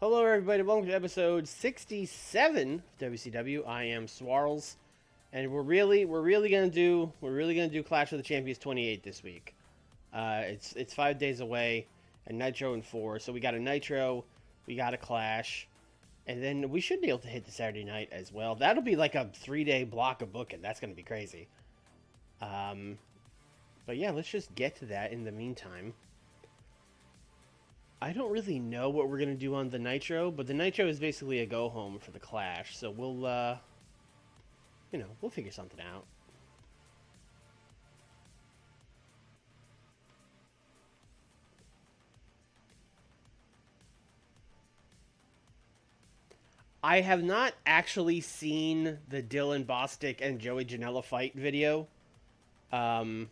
Hello, everybody. Welcome to episode 67 of WCW. I am Swarls, and we're really gonna do Clash of the Champions 28 this week. It's 5 days away, and Nitro in 4. So we got a Nitro, we got a Clash, and then we should be able to hit the Saturday night as well. That'll be like a 3-day block of booking. That's gonna be crazy. But yeah, let's just get to that in the meantime. I don't really know what we're going to do on the Nitro, but the Nitro is basically a go-home for the Clash, so we'll figure something out. I have not actually seen the Dylan Bostic and Joey Janela fight video, um,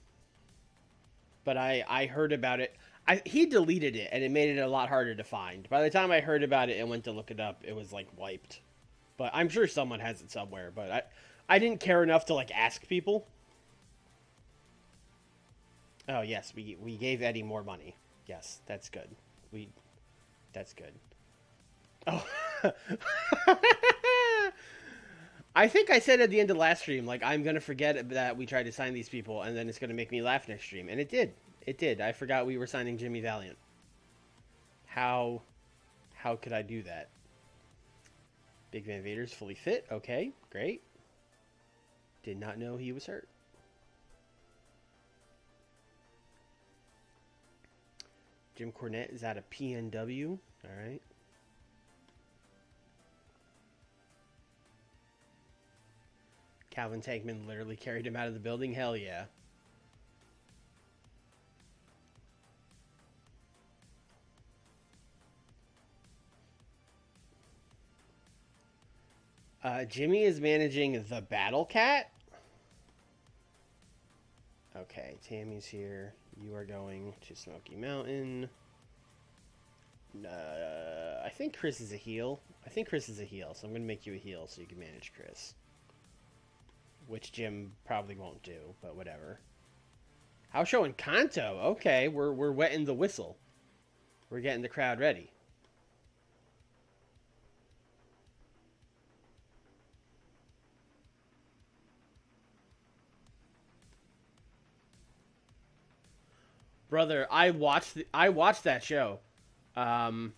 but I heard about it. He deleted it, and it made it a lot harder to find. By the time I heard about it and went to look it up, it was like wiped. But I'm sure someone has it somewhere. But I didn't care enough to like ask people. Oh yes, we gave Eddie more money. Yes, that's good. That's good. Oh, I think I said at the end of last stream, like I'm gonna forget that we tried to sign these people, and then it's gonna make me laugh next stream, and it did. It did. I forgot we were signing Jimmy Valiant. How could I do that? Big Van Vader's fully fit. Okay, great. Did not know he was hurt. Jim Cornette is out of PNW. All right. Calvin Tankman literally carried him out of the building. Hell yeah. Jimmy is managing the Battle Cat. Okay, Tammy's here. You are going to Smoky Mountain. I think Chris is a heel. So I'm going to make you a heel so you can manage Chris. Which Jim probably won't do, but whatever. House show in Kanto. Okay, we're wetting the whistle. We're getting the crowd ready. Brother, I watched that show. I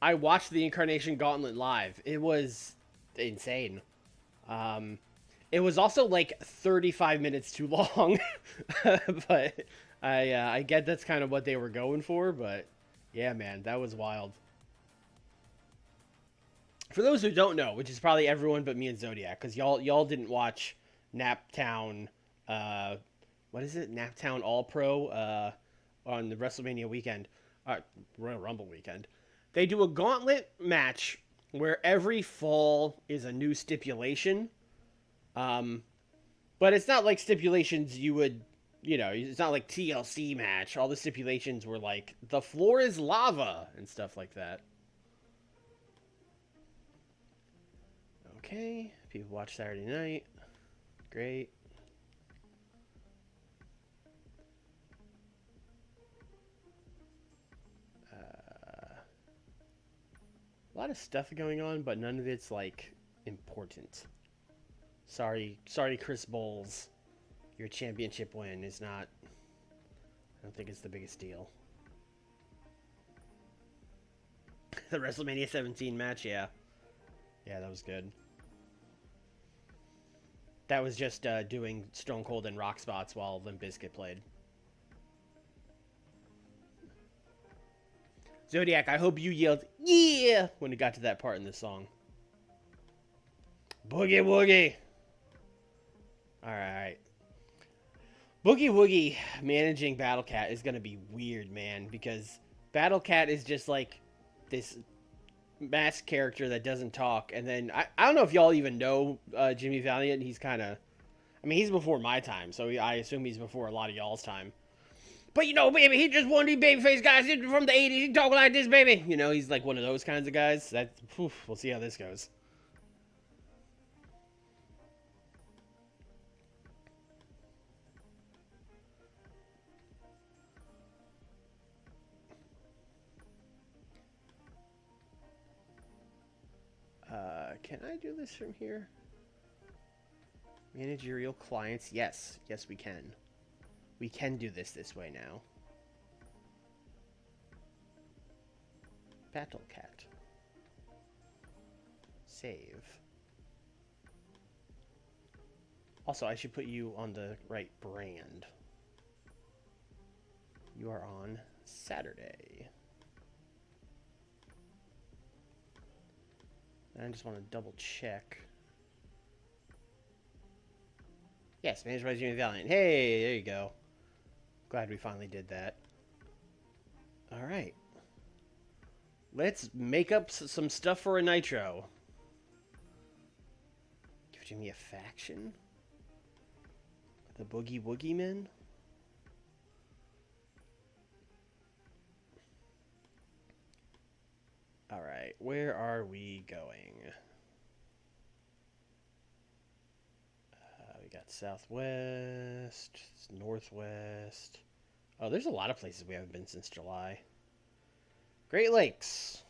watched the Incarnation Gauntlet live. It was insane. It was also like 35 minutes too long, but I get that's kind of what they were going for. But yeah, man, that was wild. For those who don't know, which is probably everyone but me and Zodiac, because y'all didn't watch Naptown. What is it? Naptown All Pro on the WrestleMania weekend, Royal Rumble weekend. They do a gauntlet match where every fall is a new stipulation. But it's not like stipulations you would, it's not like TLC match. All the stipulations were like the floor is lava and stuff like that. Okay, people watch Saturday night. Great. A lot of stuff going on, but none of it's like important. Sorry, Chris Bowles. Your championship win is not. I don't think it's the biggest deal. The WrestleMania 17 match, yeah, that was good. That was just doing Stone Cold and Rock spots while Limp Bizkit played. Zodiac, I hope you yelled "yeah" when it got to that part in the song. Boogie Woogie. All right. Boogie Woogie managing Battle Cat is gonna be weird, man, because Battle Cat is just like this masked character that doesn't talk, and then I don't know if y'all even know Jimmy Valiant. He's kind of, I mean, he's before my time, so I assume he's before a lot of y'all's time. But baby, he just one of these babyface guys from the 80s. He talk like this, baby. He's like one of those kinds of guys. We'll see how this goes. Can I do this from here? Managerial clients. Yes. Yes, we can. We can do this way now. Battle Cat. Save. Also, I should put you on the right brand. You are on Saturday. And I just want to double check. Yes, managed by Jimmy Valiant. Hey, there you go. Glad we finally did that. All right. Let's make up some stuff for a Nitro. Give Jimmy a faction? The Boogie Woogie Men? All right, where are we going? We got Southwest, Northwest. Oh, there's a lot of places we haven't been since July. Great Lakes.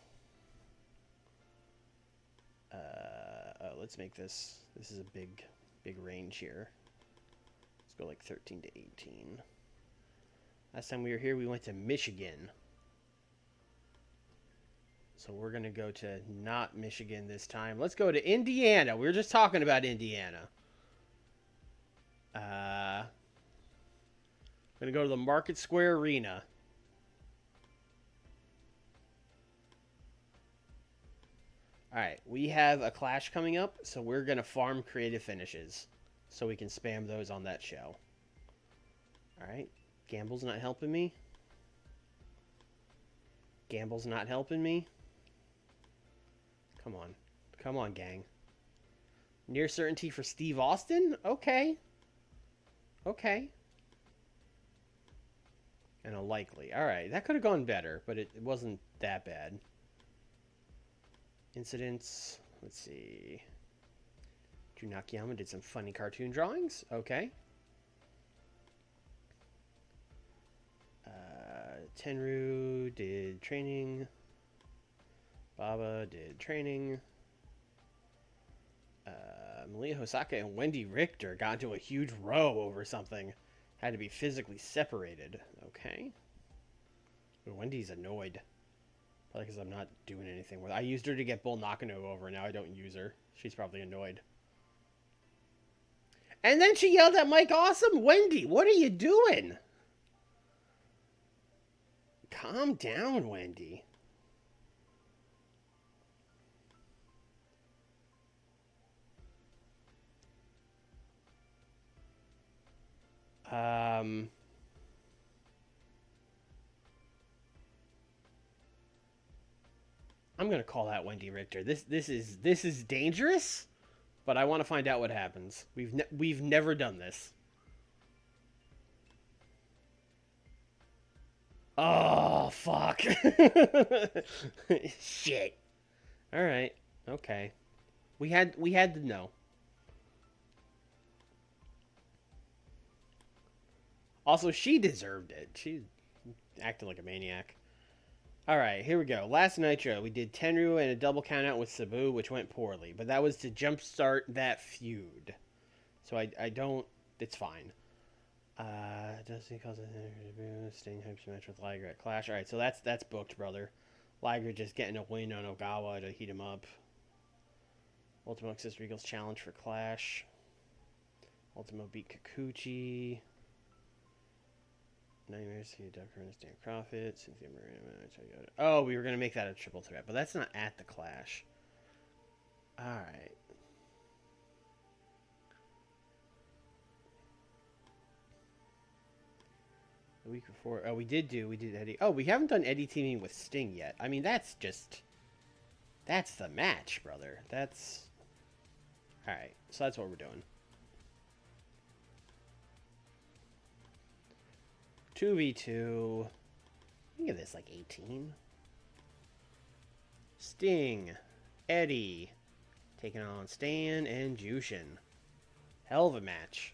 Let's make this. This is a big range here. Let's go like 13 to 18. Last time we were here, we went to Michigan. So we're going to go to not Michigan this time. Let's go to Indiana. We were just talking about Indiana. Going to go to the Market Square Arena. Alright, we have a clash coming up, so we're going to farm creative finishes so we can spam those on that show. Alright, Gamble's not helping me. Gamble's not helping me. Come on. Come on, gang. Near certainty for Steve Austin? Okay. Okay. And a likely. Alright, that could have gone better, but it wasn't that bad. Incidents. Let's see. Drew Nakayama did some funny cartoon drawings. Okay. Tenru did training. Baba did training. Malia Hosaka and Wendy Richter got into a huge row over something. Had to be physically separated. Okay. But Wendy's annoyed. Probably because I'm not doing anything with her. I used her to get Bull Nakano over. Now I don't use her. She's probably annoyed. And then she yelled at Mike Awesome. Wendy, what are you doing? Calm down, Wendy. I'm gonna call that Wendy Richter. This is dangerous, but I want to find out what happens. We've never done this. Oh fuck! Shit. All right. Okay. We had to know. Also, she deserved it. She acted like a maniac. Alright, here we go. Last Nitro, we did Tenru and a double countout with Sabu, which went poorly. But that was to jumpstart that feud. So I don't... It's fine. Does he cause a Sting hopes match with Liger at Clash? Alright, so that's booked, brother. Liger just getting a win on Ogawa to heat him up. Ultimo Access Regal's challenge for Clash. Ultimo beat Kikuchi. Nightmares, Duck Ernest, Dan Profit, Cynthia Marina. Oh, we were going to make that a triple threat, but that's not at the Clash. Alright. The week before, we did Eddie. Oh, we haven't done Eddie teaming with Sting yet. I mean, that's the match, brother. That's... Alright, so that's what we're doing. 2v2. Look at this, like 18. Sting. Eddie. Taking on Stan and Jushin. Hell of a match.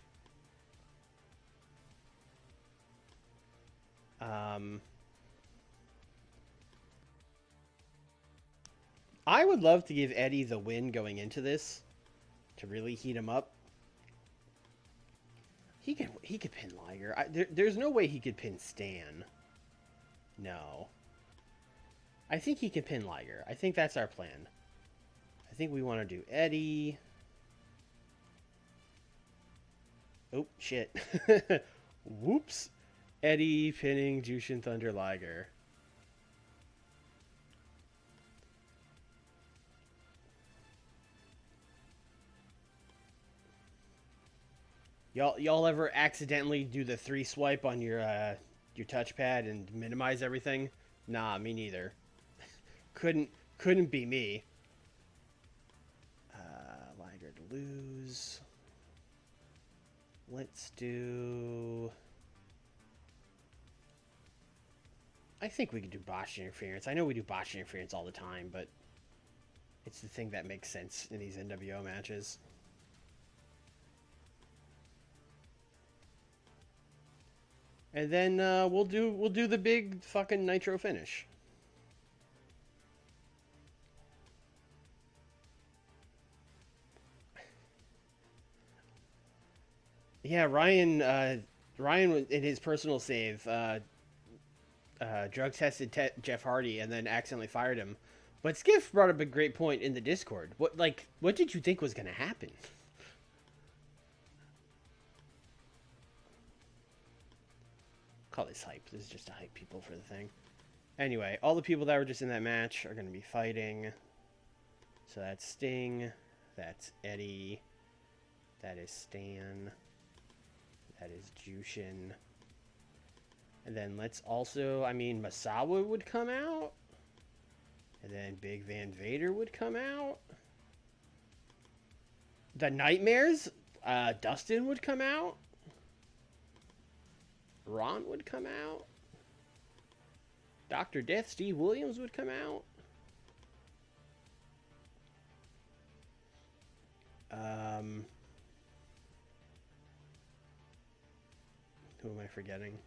I would love to give Eddie the win going into this to really heat him up. He could pin Liger. There's no way he could pin Stan. No. I think he can pin Liger. I think that's our plan. I think we want to do Eddie. Oh, shit. Whoops. Eddie pinning Jushin Thunder Liger. Y'all ever accidentally do the 3 swipe on your touchpad and minimize everything? Nah, me neither. couldn't be me. Liger to lose. Let's do... I think we could do botched interference. I know we do botched interference all the time, but it's the thing that makes sense in these NWO matches. And then we'll do the big fucking Nitro finish. Yeah, Ryan in his personal save drug tested Jeff Hardy and then accidentally fired him. But Skiff brought up a great point in the Discord. What did you think was going to happen? Call this hype. This is just to hype people for the thing. Anyway, all the people that were just in that match are going to be fighting. So that's Sting. That's Eddie. That is Stan. That is Jushin. And then let's also, Masawa would come out. And then Big Van Vader would come out. The Nightmares, Dustin would come out. Ron would come out. Dr. Death, Steve Williams would come out. Who am I forgetting?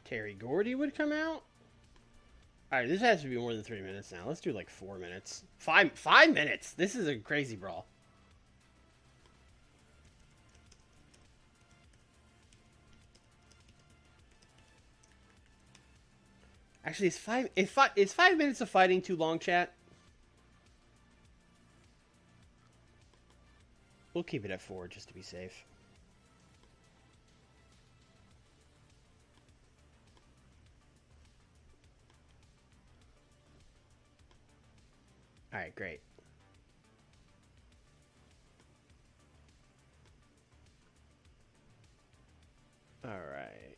Terry Gordy would come out. All right, this has to be more than 3 minutes now. Let's do like 4 minutes. 5 minutes. This is a crazy brawl. Actually, is 5 minutes of fighting too long, chat? We'll keep it at 4 just to be safe. All right, great. All right.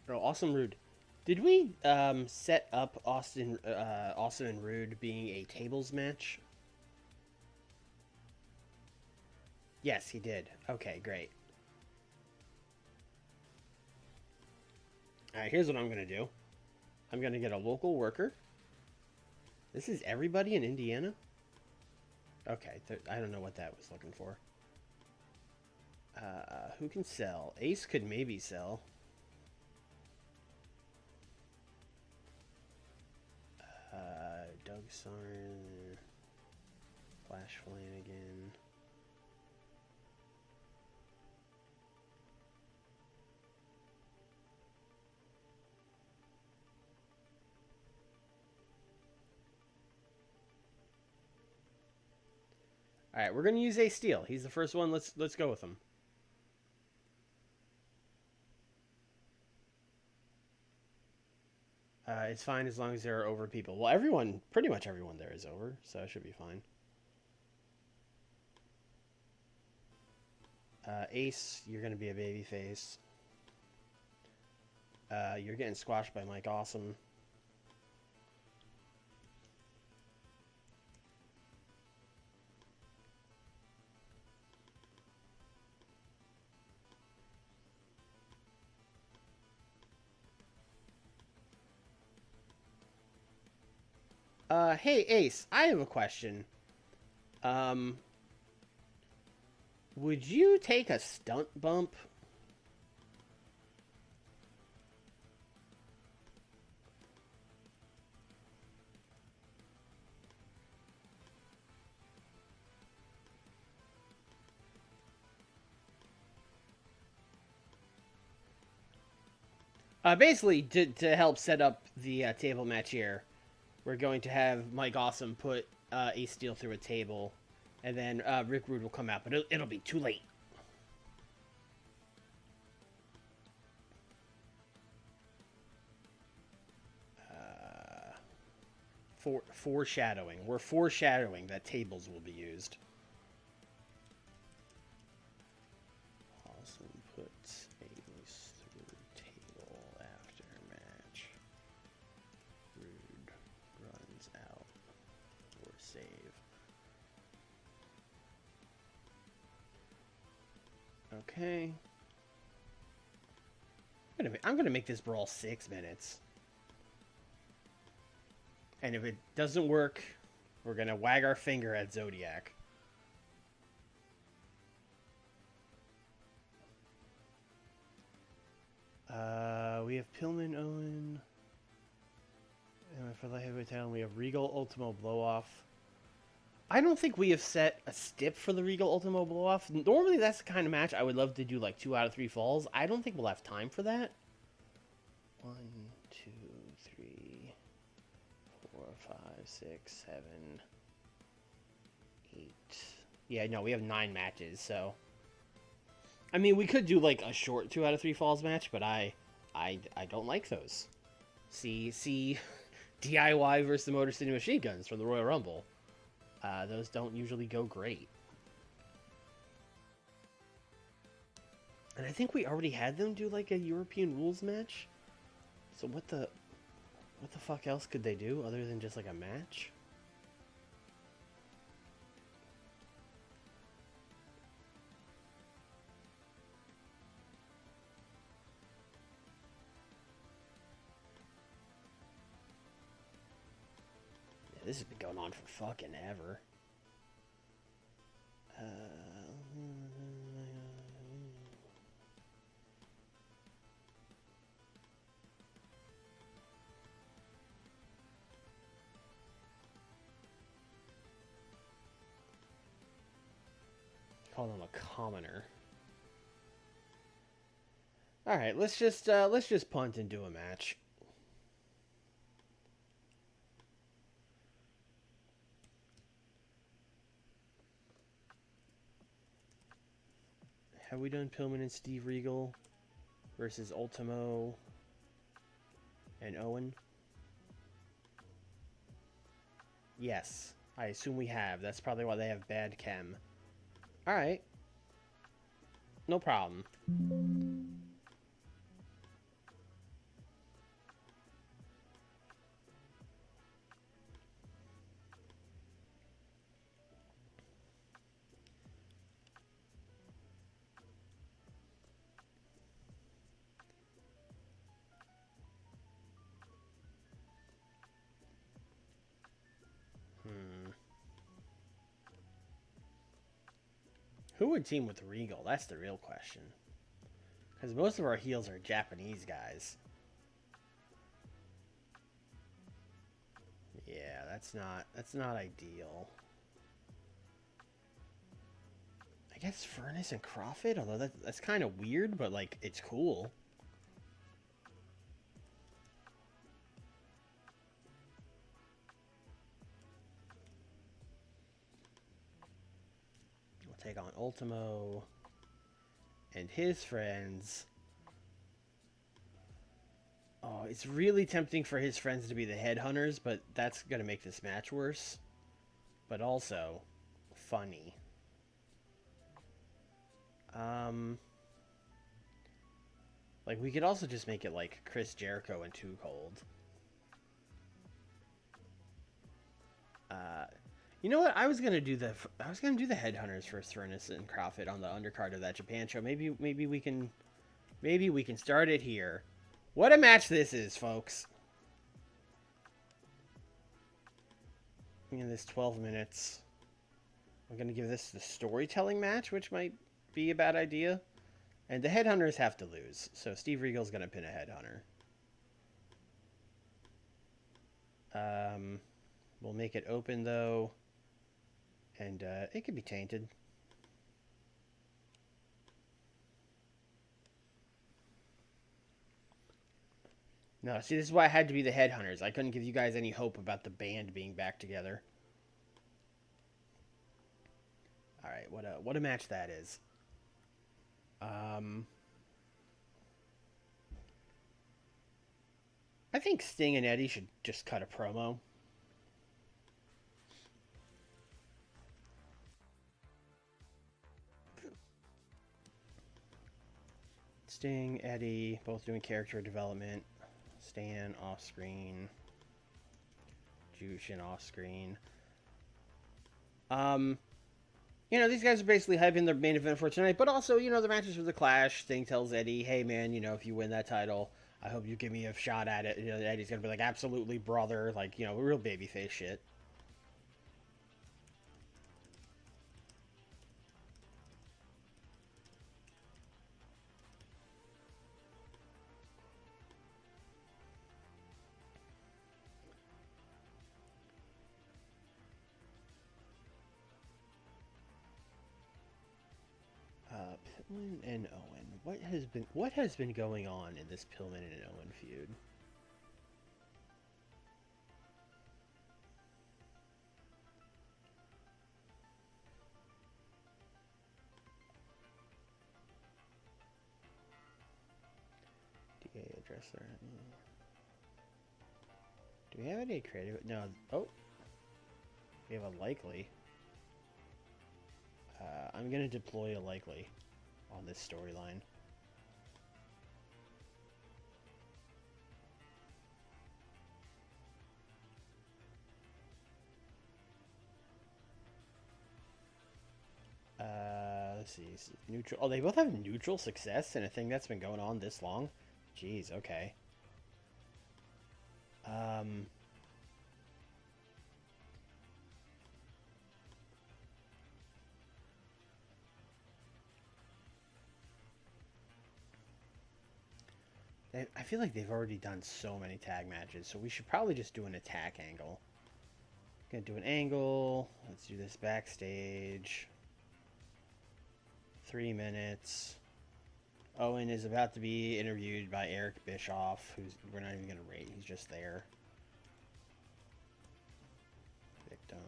Oh, Awesome Rude. Did we set up Austin and Rude being a tables match? Yes, he did. Okay, great. All right, here's what I'm going to do. I'm going to get a local worker. This is everybody in Indiana? Okay, I don't know what that was looking for. Who can sell? Ace could maybe sell. Doug Sarn. Flash Flanagan. All right, we're gonna use Ace Steel. He's the first one. Let's go with him. It's fine as long as there are over people. Well, pretty much everyone there is over, so it should be fine. Ace, you're gonna be a babyface. You're getting squashed by Mike Awesome. Hey Ace, I have a question. Um, would you take a stunt bump? Basically, to help set up the table match here, we're going to have Mike Awesome put Ace Steel through a table, and then Rick Rude will come out, but it'll be too late. Foreshadowing. We're foreshadowing that tables will be used. Awesome puts Ace through table after match. Rude runs out for save. Okay. I'm gonna make this brawl 6 minutes. And if it doesn't work, we're gonna wag our finger at Zodiac. We have Pillman, Owen. And for the heavyweight title, we have Regal, Ultimo, Blowoff. I don't think we have set a stip for the Regal Ultimo Blowoff. Normally, that's the kind of match I would love to do, like 2 out of 3 falls. I don't think we'll have time for that. 1, 2, 3, 4, 5, 6, 7, 8. Yeah, no, we have 9 matches, so. I mean, we could do like a short 2 out of 3 falls match, but I don't like those. See, DIY versus the Motor City Machine Guns from the Royal Rumble. Those don't usually go great. And I think we already had them do like a European rules match. So what the fuck else could they do other than just like a match? Yeah, this has been going on for fucking ever. Call them a commoner. All right, let's just punt and do a match. Have we done Pillman and Steve Regal versus Ultimo and Owen? Yes, I assume we have. That's probably why they have bad chem. All right, no problem. Who would team with Regal? That's the real question. Because most of our heels are Japanese guys. Yeah, that's not ideal. I guess Furnace and Crawford, although that's kind of weird, but like it's cool. We'll take on Ultimo and his friends. Oh, it's really tempting for his friends to be the headhunters, but that's going to make this match worse. But also, funny. Like, we could also just make it like Chris Jericho and Too Cold. You know what? I was gonna do the headhunters for Furnace and Crawford on the undercard of that Japan show. Maybe we can start it here. What a match this is, folks. looking at this 12 minutes. I'm going to give this the storytelling match, which might be a bad idea. And the headhunters have to lose. So Steve Regal's going to pin a headhunter. We'll make it open, though. And it could be tainted. No, see, this is why I had to be the headhunters. I couldn't give you guys any hope about the band being back together. All right, what a match that is. I think Sting and Eddie should just cut a promo. Sting, Eddie, both doing character development. Stan off screen. Jushin off screen. You know, these guys are basically hyping their main event for tonight, but also, you know, the matches for the Clash. Sting tells Eddie, hey, man, you know, if you win that title, I hope you give me a shot at it. You know, Eddie's going to be like, absolutely, brother. Like, you know, real babyface shit. Pillman and Owen. What has been going on in this Pillman and Owen feud? DA addresser. Do we have any creative? No. Oh. We have a likely. I'm going to deploy a likely on this storyline. Let's see. Neutral. Oh, they both have neutral success in a thing that's been going on this long. Jeez. Okay. I feel like they've already done so many tag matches, so we should probably just do an attack angle. Gonna do an angle. Let's do this backstage. 3 minutes. Owen is about to be interviewed by Eric Bischoff, who's we're not even gonna rate. He's just there. Victim.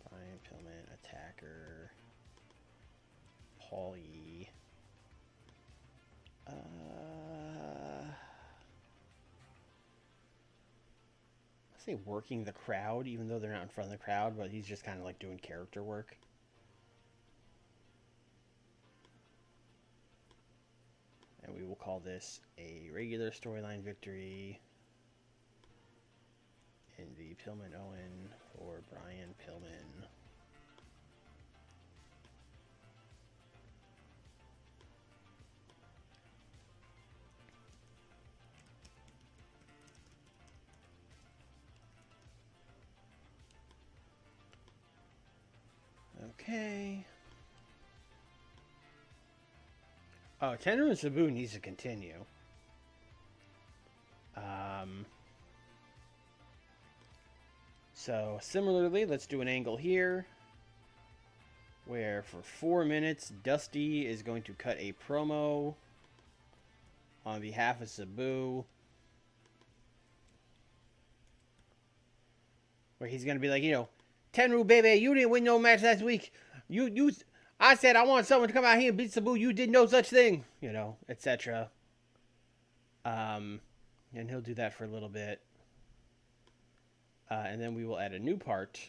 Brian Pillman, attacker. Paulie. I say working the crowd, even though they're not in front of the crowd, but he's just kind of like doing character work. And we will call this a regular storyline victory in the Pillman Owen for Brian Pillman. Okay. Oh, Tenru and Sabu needs to continue. So similarly, let's do an angle here where for 4 minutes, Dusty is going to cut a promo on behalf of Sabu, where he's going to be like, you know, Tenru, baby, you didn't win no match last week. I said I want someone to come out here and beat Sabu. You did no such thing, you know, etc. And he'll do that for a little bit. And then we will add a new part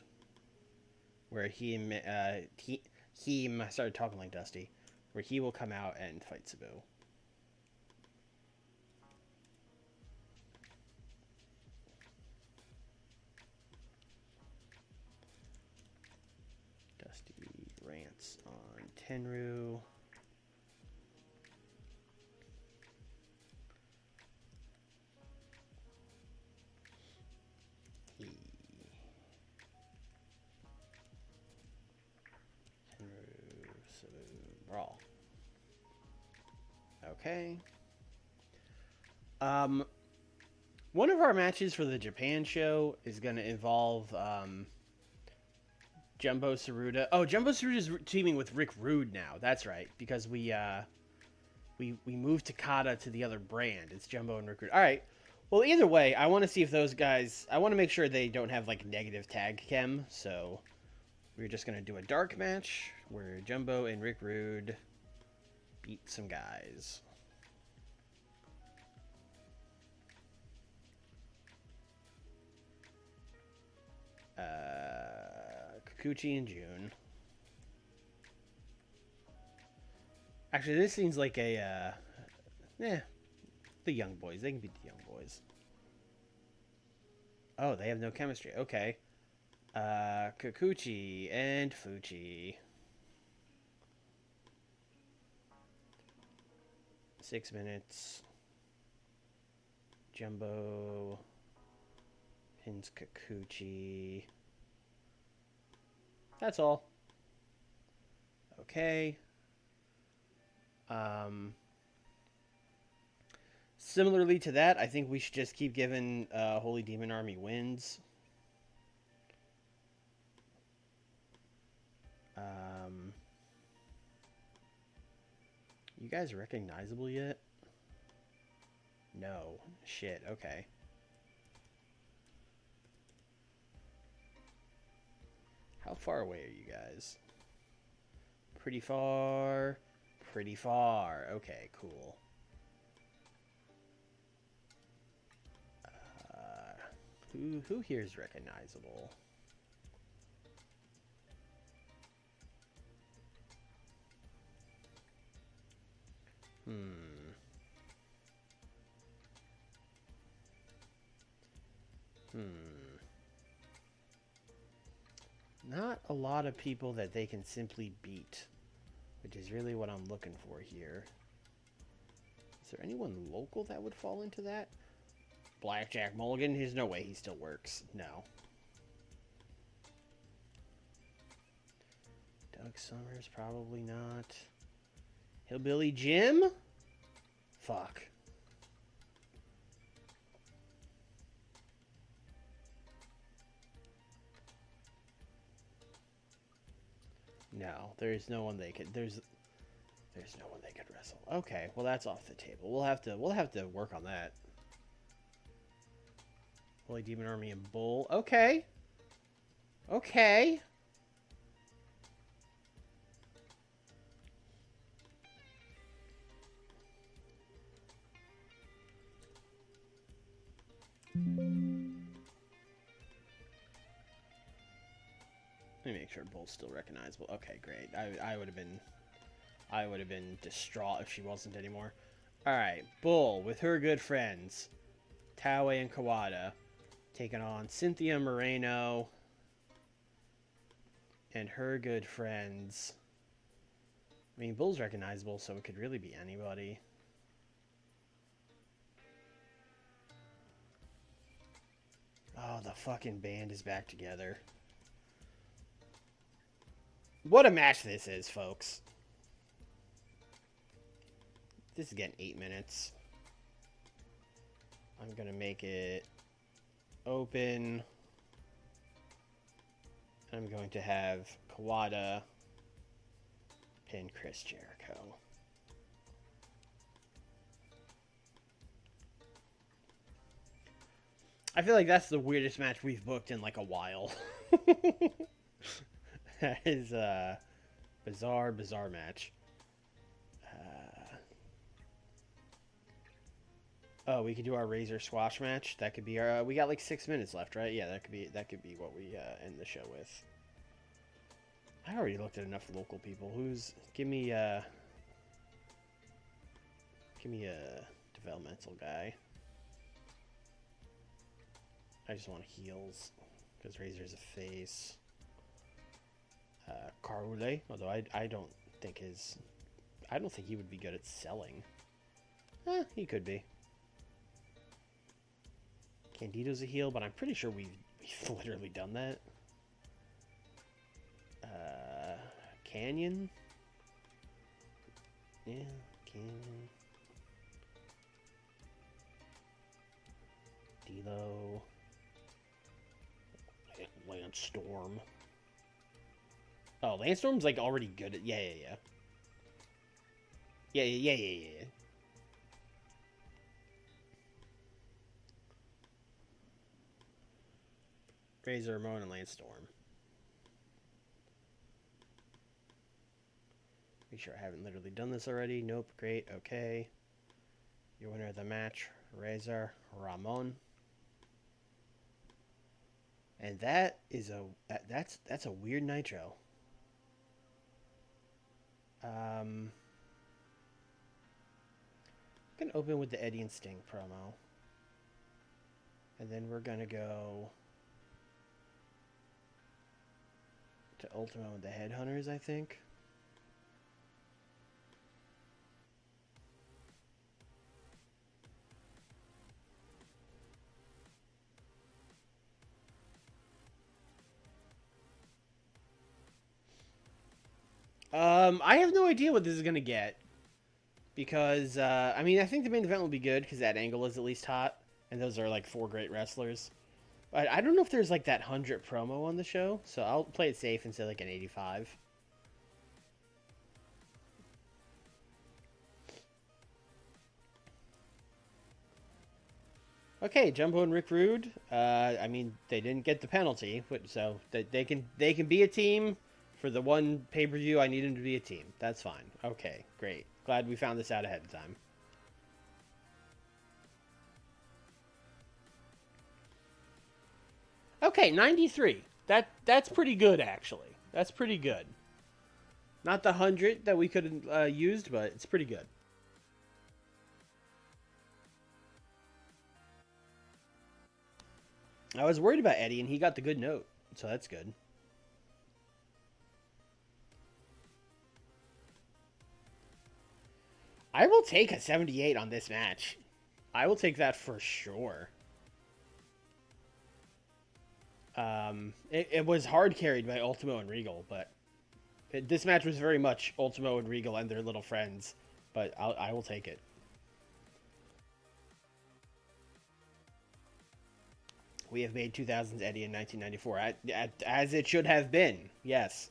where he started talking like Dusty, where he will come out and fight Sabu. Dusty rants on Tenru. Raw. Okay. One of our matches for the Japan show is going to involve Jumbo Tsuruta. Oh, Jumbo Tsuruta is teaming with Rick Rude now. That's right, because we moved Takada to the other brand. It's Jumbo and Rick Rude. All right. Well, either way, I want to see if those guys. I want to make sure they don't have like negative tag chem. So we're just gonna do a dark match where Jumbo and Rick Rude beat some guys. Kikuchi in June. Actually, this seems like a, the Young Boys. They can beat the Young Boys. Oh, they have no chemistry. Okay. Kikuchi and Fuchi. 6 minutes. Jumbo pins Kikuchi. That's all. Okay. Similarly to that, I think we should just keep giving Holy Demon Army wins. You guys recognizable yet? No. Shit, okay. How far away are you guys? Pretty far. Pretty far. Okay, cool. Who here is recognizable? Not a lot of people that they can simply beat, which is really what I'm looking for here. Is there anyone local that would fall into that? Blackjack Mulligan? There's no way he still works. No. Doug Summers? Probably not. Hillbilly Jim? Fuck. No, there's no one they could. There's no one they could wrestle. Okay, well that's off the table. We'll have to work on that. Holy Demon Army and Bull. Okay. Okay. Let me make sure Bull's still recognizable. Okay, great. I would have been distraught if she wasn't anymore. All right, Bull with her good friends, Taue and Kawada, taking on Cynthia Moreno and her good friends. I mean, Bull's recognizable, so it could really be anybody. Oh, the fucking band is back together. What a match this is, folks. This is getting 8 minutes. I'm going to make it open. I'm going to have Kawada pin Chris Jericho. I feel like that's the weirdest match we've booked in like a while. That is a bizarre match. Oh, we could do our Razor Squash match. That could be our. We got like 6 minutes left, right? Yeah, that could be what we end the show with. I already looked at enough local people. Give me a developmental guy. I just want heels because Razor's a face. Karule, although I don't think he would be good at selling. He could be. Candido's a heel, but I'm pretty sure we've literally done that. Canyon. Yeah, Canyon. D'Lo. Lance Storm. Oh, Lance Storm's like already good at. Yeah. Yeah. Razor Ramon and Lance Storm. Make sure I haven't literally done this already. Nope. Great. Okay. Your winner of the match, Razor Ramon. And that is that's a weird Nitro. I'm gonna open with the Eddie and Sting promo, and then we're gonna go to Ultimo and the Headhunters, I think. I have no idea what this is gonna get because I mean I think the main event will be good because that angle is at least hot, and those are like 4 great wrestlers. But I don't know if there's like that 100 promo on the show, so I'll play it safe and say like an 85. Okay, Jumbo and Rick Rude. I mean, they didn't get the penalty, so they can be a team for the one pay-per-view. I need them to be a team. That's fine. Okay, great. Glad we found this out ahead of time. Okay, 93. That's pretty good actually. That's pretty good. Not the 100 that we could have used, but it's pretty good. I was worried about Eddie, and he got the good note, so that's good. I will take a 78 on this match. I will take that for sure. It was hard carried by Ultimo and Regal, but this match was very much Ultimo and Regal and their little friends. But I will take it. We have made 2000s Eddie in 1994, as it should have been. Yes.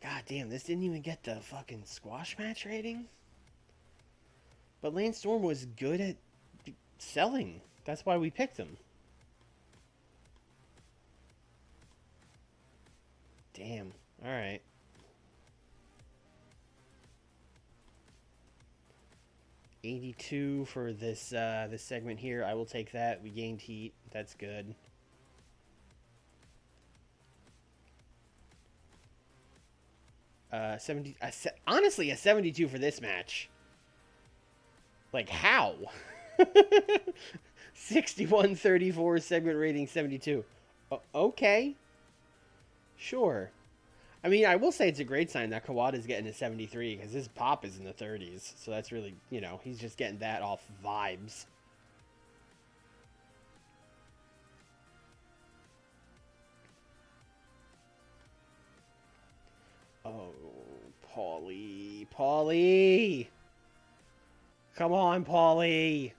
God damn, this didn't even get the fucking squash match rating. But Lance Storm was good at selling. That's why we picked him. Damn. All right. $82 for this segment here. I will take that. We gained heat. That's good. Honestly, a 72 for this match. Like how? 6134 segment rating 72. Okay. Sure. I mean, I will say it's a great sign that Kawada's getting a 73 because his pop is in the 30s. So that's really, he's just getting that off vibes. Oh, Paulie. Come on, Paulie.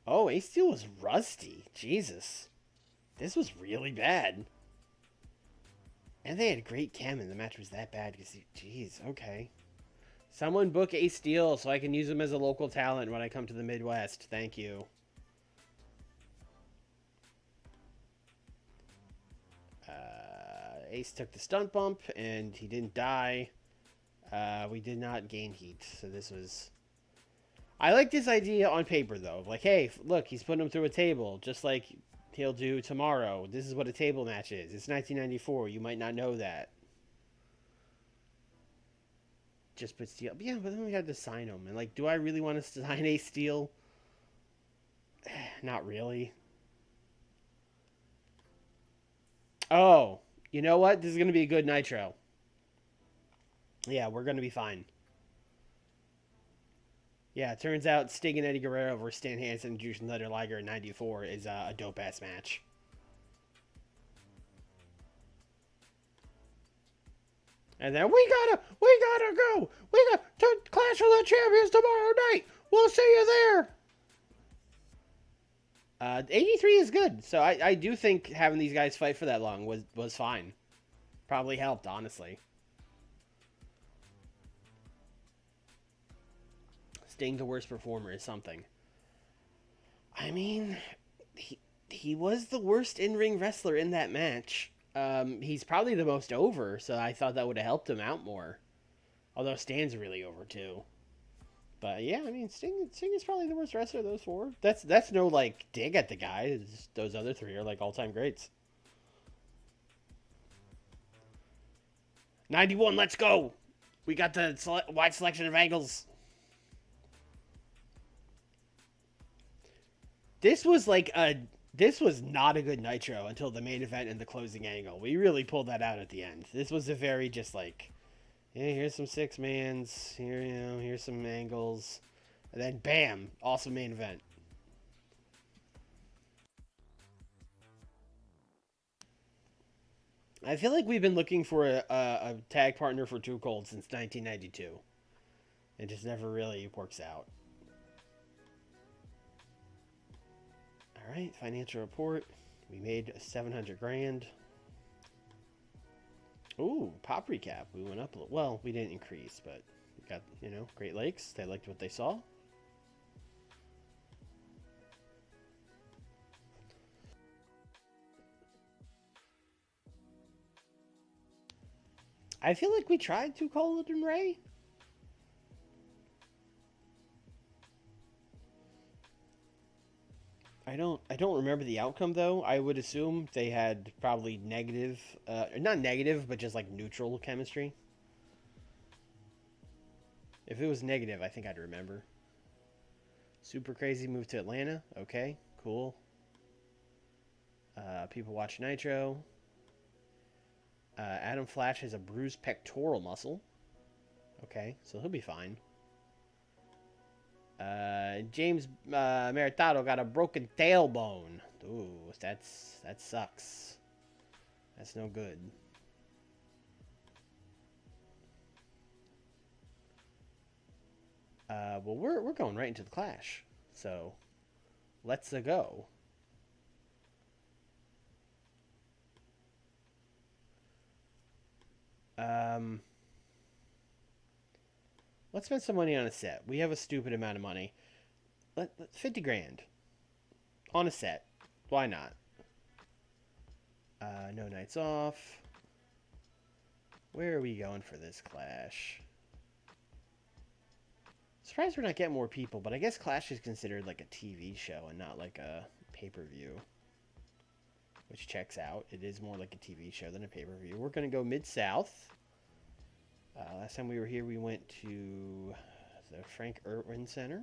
Oh, Ace Steel was rusty. Jesus. This was really bad. And they had great chem and the match was that bad because, jeez, okay. Someone book Ace Steel so I can use him as a local talent when I come to the Midwest. Thank you. Ace took the stunt bump and he didn't die. We did not gain heat, so this was... I like this idea on paper, though. Like, hey, look, he's putting him through a table, just like he'll do tomorrow. This is what a table match is. It's 1994. You might not know that. Just put Steel. Yeah, but then we had to sign him. And, like, do I really want to sign Ace Steel? Not really. Oh, you know what? This is going to be a good Nitro. Yeah, we're going to be fine. Yeah, it turns out Sting and Eddie Guerrero versus Stan Hansen and Jushin Thunder Liger in '94 is a dope ass match. And then we gotta go. We got to Clash of the Champions tomorrow night. We'll see you there. '83 is good, so I do think having these guys fight for that long was fine. Probably helped, honestly. Sting, the worst performer, is something. I mean, he was the worst in ring wrestler in that match. He's probably the most over, so I thought that would have helped him out more. Although Stan's really over too. But yeah, I mean, Sting is probably the worst wrestler of those four. That's no like dig at the guy. Those other three are like all time greats. 91, let's go. We got the wide selection of angles. This was like a this was not a good Nitro until the main event and the closing angle. We really pulled that out at the end. This was a very just like, yeah, here's some six mans. Here, here's some angles, and then bam, awesome main event. I feel like we've been looking for a tag partner for Too Cold since 1992. It just never really works out. All right, financial report. We made 700 grand. Ooh, pop recap. We went up a little. Well, we didn't increase, but we got, Great Lakes. They liked what they saw. I feel like we tried to call it in Ray. I don't remember the outcome though. I would assume they had probably negative, not negative, but just like neutral chemistry. If it was negative, I think I'd remember. Super Crazy moved to Atlanta. Okay, cool. People watch Nitro. Adam Flash has a bruised pectoral muscle. Okay, so he'll be fine. James Maritado got a broken tailbone. Ooh, that sucks. That's no good. Well, we're going right into the Clash, so let's go. Let's spend some money on a set. We have a stupid amount of money. 50 grand on a set. Why not? No nights off. Where are we going for this Clash? Surprised we're not getting more people, but I guess Clash is considered like a TV show and not like a pay-per-view. Which checks out. It is more like a TV show than a pay-per-view. We're going to go Mid-South. Last time we were here, we went to the Frank Irwin Center.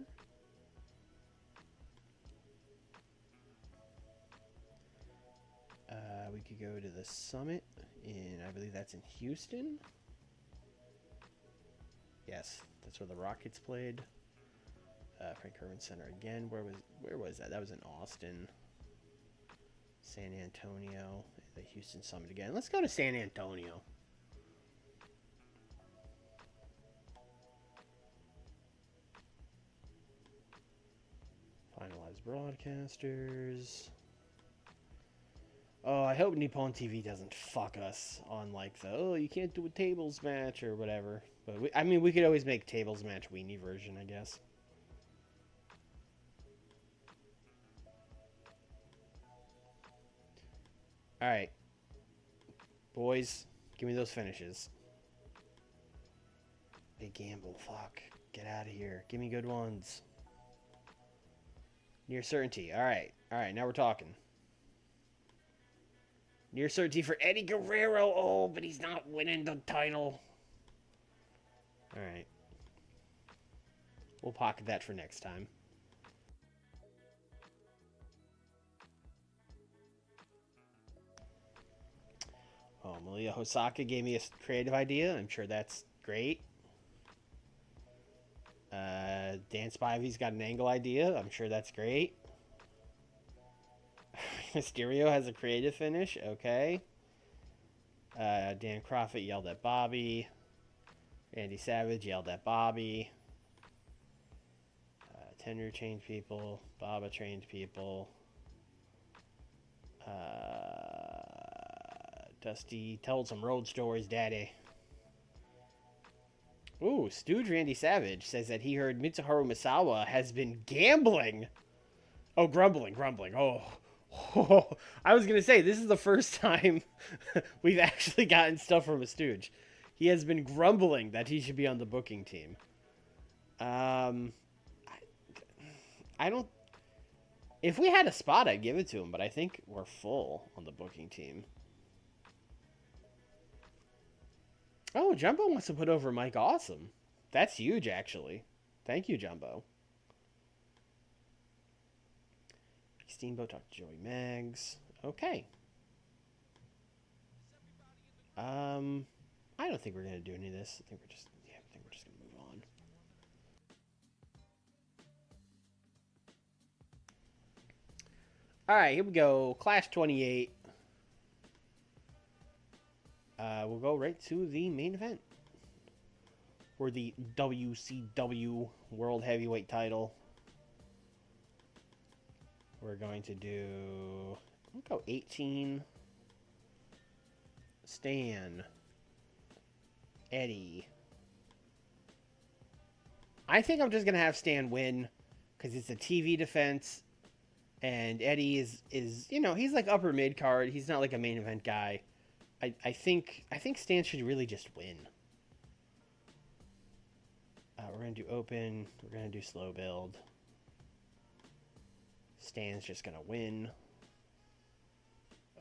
We could go to the Summit I believe that's in Houston. Yes, that's where the Rockets played. Frank Irwin Center again. Where was that? That was in Austin. San Antonio. The Houston Summit again. Let's go to San Antonio. Finalized broadcasters. Oh, I hope Nippon TV doesn't fuck us on like you can't do a tables match or whatever. But we could always make tables match weenie version, I guess. All right, boys, give me those finishes. Big gamble, fuck. Get out of here. Give me good ones. Near certainty. All right, now we're talking. Near certainty for Eddie Guerrero. Oh, but he's not winning the title. All right. We'll pocket that for next time. Oh, Malia Hosaka gave me a creative idea. I'm sure that's great. Dan Spivey's got an angle idea. I'm sure that's great. Mysterio has a creative finish. Okay. Dan Crawford yelled at Bobby. Randy Savage yelled at Bobby. Tender changed people. Baba trained people. Dusty told some road stories, daddy. Ooh, Stooge Randy Savage says that he heard Mitsuharu Misawa has been gambling. Oh, grumbling. Oh. I was going to say, this is the first time we've actually gotten stuff from a Stooge. He has been grumbling that he should be on the booking team. I don't... If we had a spot, I'd give it to him, but I think we're full on the booking team. Oh, Jumbo wants to put over Mike Awesome. That's huge, actually. Thank you, Jumbo. Steamboat talked to Joey Maggs. Okay. I don't think we're gonna do any of this. I think we're just gonna move on. All right, here we go. Clash 28. We'll go right to the main event for the WCW World Heavyweight Title. We're going to do, we'll go 18. Stan. Eddie. I think I'm just going to have Stan win because it's a TV defense. And Eddie is, you know, he's like upper mid card. He's not like a main event guy. I think Stan should really just win. We're going to do open. We're going to do slow build. Stan's just going to win.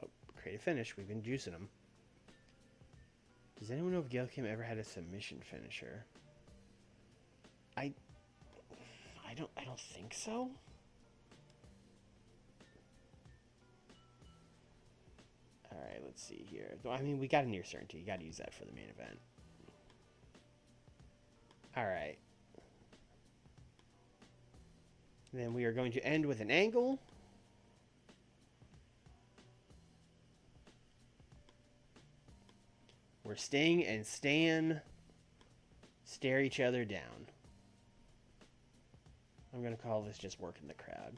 Oh, creative finish. We've been juicing him. Does anyone know if Gail Kim ever had a submission finisher? I don't think so. All right, let's see here. I mean, we got a near certainty. You got to use that for the main event. All right. Then we are going to end with an angle. Where Sting and Stan stare each other down. I'm going to call this just working the crowd.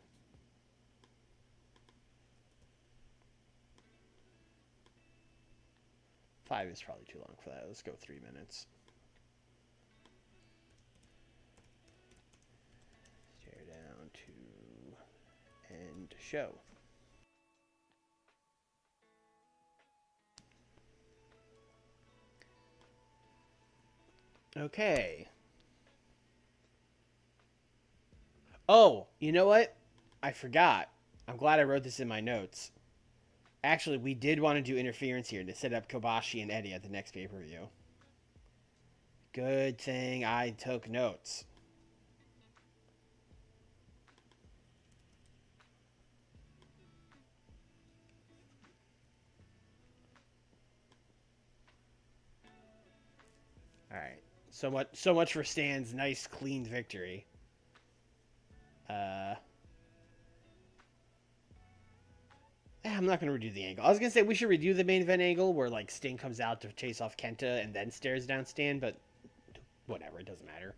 Five is probably too long for that. Let's go 3 minutes. Stare down to end show. Okay. Oh, you know what? I forgot. I'm glad I wrote this in my notes. Actually, we did want to do interference here to set up Kobashi and Eddie at the next pay-per-view. Good thing I took notes. All right. So much for Stan's nice, clean victory. I'm not going to redo the angle. I was going to say we should redo the main event angle where like Sting comes out to chase off Kenta and then stares down Stan, but whatever, it doesn't matter.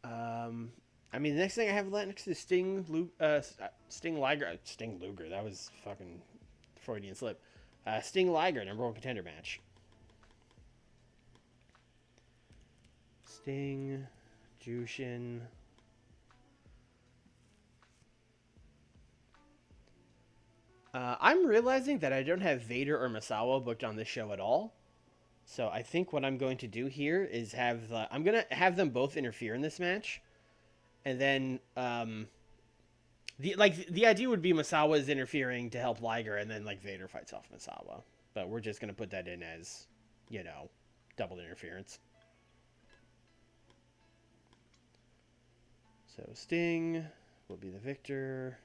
I mean, the next thing I have next is Sting Liger. Sting Luger. That was fucking Freudian slip. Sting Liger, number one contender match. Sting, Jushin. I'm realizing that I don't have Vader or Misawa booked on this show at all. So I think what I'm going to do here is I'm going to have them both interfere in this match. And then the idea would be Misawa is interfering to help Liger and then like Vader fights off Misawa. But we're just going to put that in as, you know, double interference. So Sting will be the victor.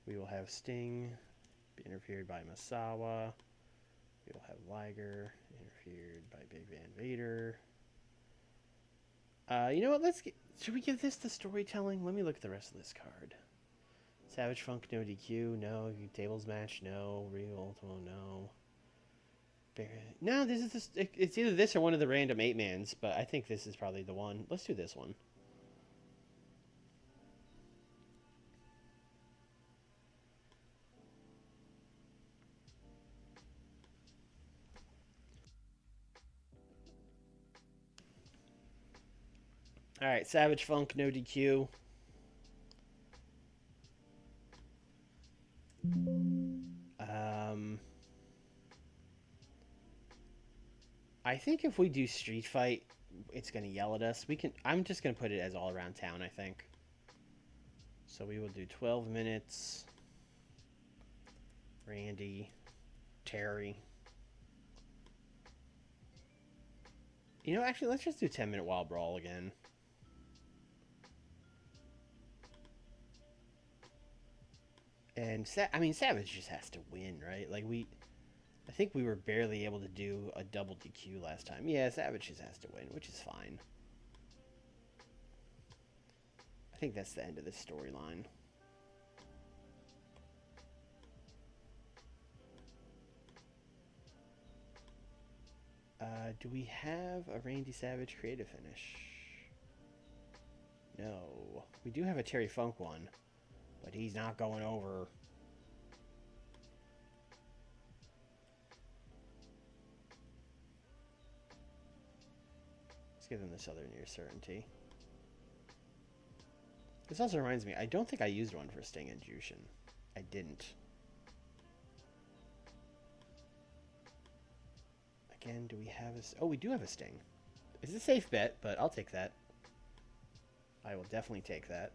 We will have Sting be interfered by Misawa. We'll have Liger interfered by Big Van Vader. You know what? Should we give this the storytelling? Let me look at the rest of this card. Savage Funk, no DQ, no. Tables match, no. Real Ultimo, no. No, this is this. It's either this or one of the random 8-mans, but I think this is probably the one. Let's do this one. All right, Savage Funk, no DQ. I think if we do Street Fight, it's gonna yell at us. We can. I'm just gonna put it as all around town. I think. So we will do 12 minutes. Randy, Terry. You know, actually, let's just do 10-minute Wild Brawl again. And I mean, Savage just has to win, right? Like I think we were barely able to do a double DQ last time. Yeah, Savage just has to win, which is fine. I think that's the end of this storyline. Do we have a Randy Savage creative finish? No. We do have a Terry Funk one, but he's not going over. Let's give them this other near certainty. This also reminds me, I don't think I used one for Sting and Jushin. I didn't. Again, do we have a... Oh, we do have a Sting. It's a safe bet, but I'll take that. I will definitely take that.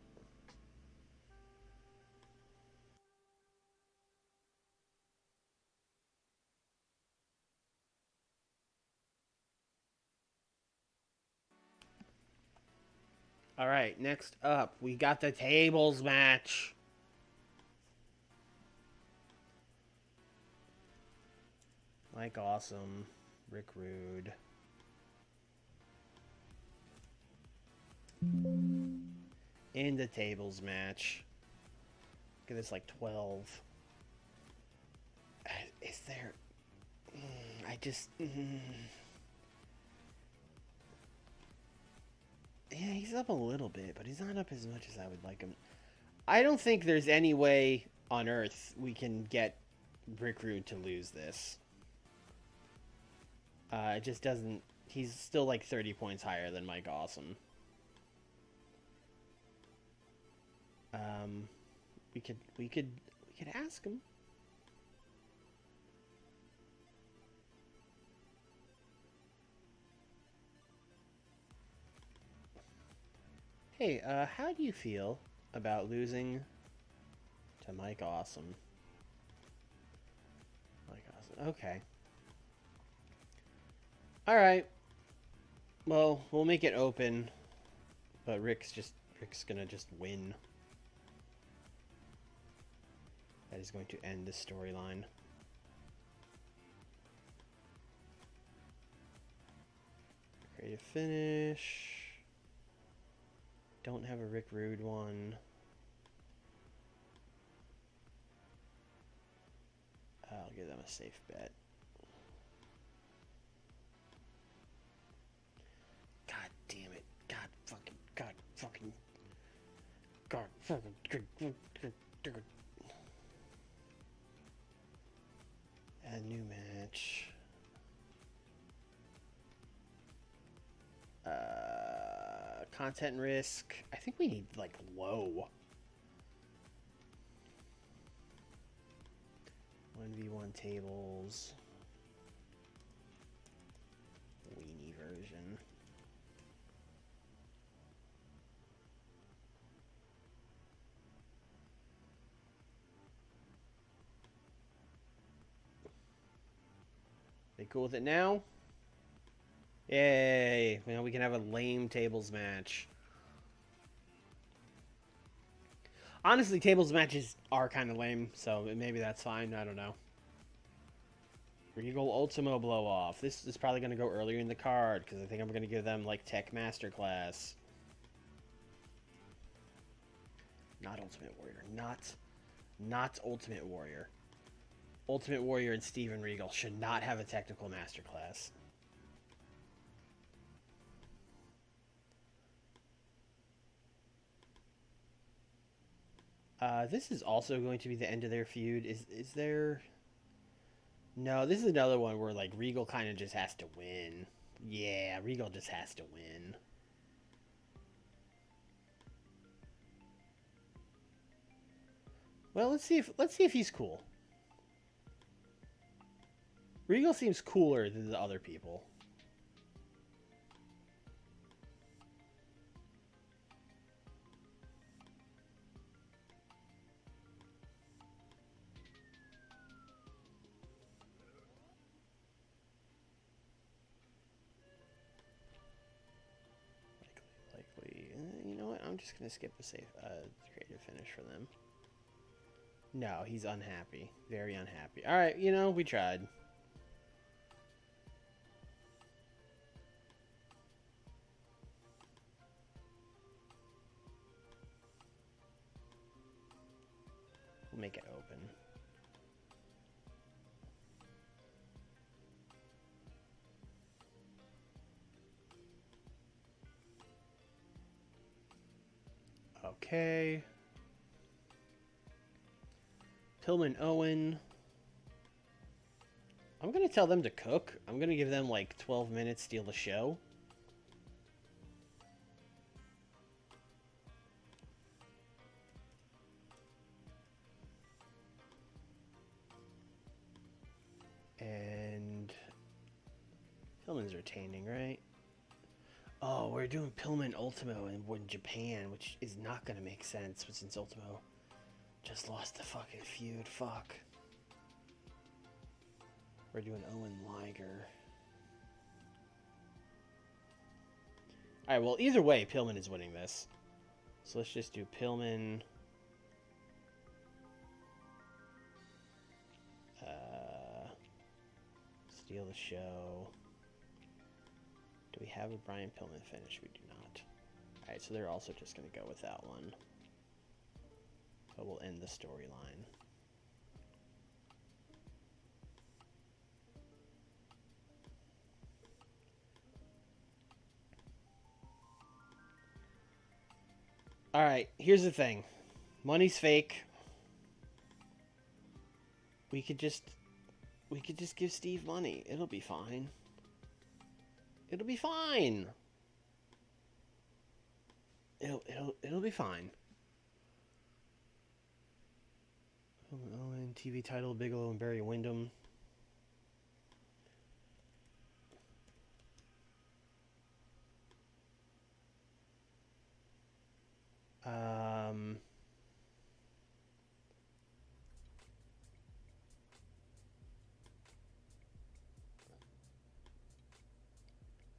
All right, next up, we got the tables match. Mike Awesome, Rick Rude. In the tables match. Look at this, like 12. Is there... I just... Yeah, he's up a little bit, but he's not up as much as I would like him. I don't think there's any way on earth we can get Rick Rude to lose this. It just doesn't... He's still like 30 points higher than Mike Awesome. We could ask him. Hey, how do you feel about losing to Mike Awesome? Mike Awesome. Okay. All right. Well, we'll make it open, but Rick's gonna just win. That is going to end the storyline. Creative finish. Don't have a Rick Rude one. I'll give them a safe bet. God damn it. God fucking. A new match. Content risk. I think we need like low. 1v1 tables. Weenie version. They cool with it now? Yay! Now we can have a lame tables match. Honestly, tables matches are kind of lame, so maybe that's fine. I don't know. Regal Ultimo blow off. This is probably going to go earlier in the card because I think I'm going to give them like Tech Masterclass. Not Ultimate Warrior. Not Ultimate Warrior. Ultimate Warrior and Steven Regal should not have a technical masterclass. This is also going to be the end of their feud. Is there... No, this is another one where, like, Regal kind of just has to win. Yeah, Regal just has to win. Well, let's see if he's cool. Regal seems cooler than the other people. Likely. You know what? I'm just gonna skip the creative finish for them. No, he's unhappy. Very unhappy. All right, you know, we tried. We'll make it open. Okay. Pillman Owen. I'm going to tell them to cook. I'm going to give them like 12 minutes, steal the show. And Pillman's retaining, right? Oh, we're doing Pillman Ultimo in Japan, which is not going to make sense since Ultimo just lost the fucking feud. Fuck. We're doing Owen Liger. Alright, well, either way, Pillman is winning this. So let's just do Pillman. Steal the show. Do we have a Brian Pillman finish? We do not. Alright, so they're also just going to go with that one. But we'll end the storyline. Alright, here's the thing. Money's fake. We could just give Steve money. It'll be fine. It'll be fine. It'll be fine. Owen, TV title, Bigelow and Barry Windham.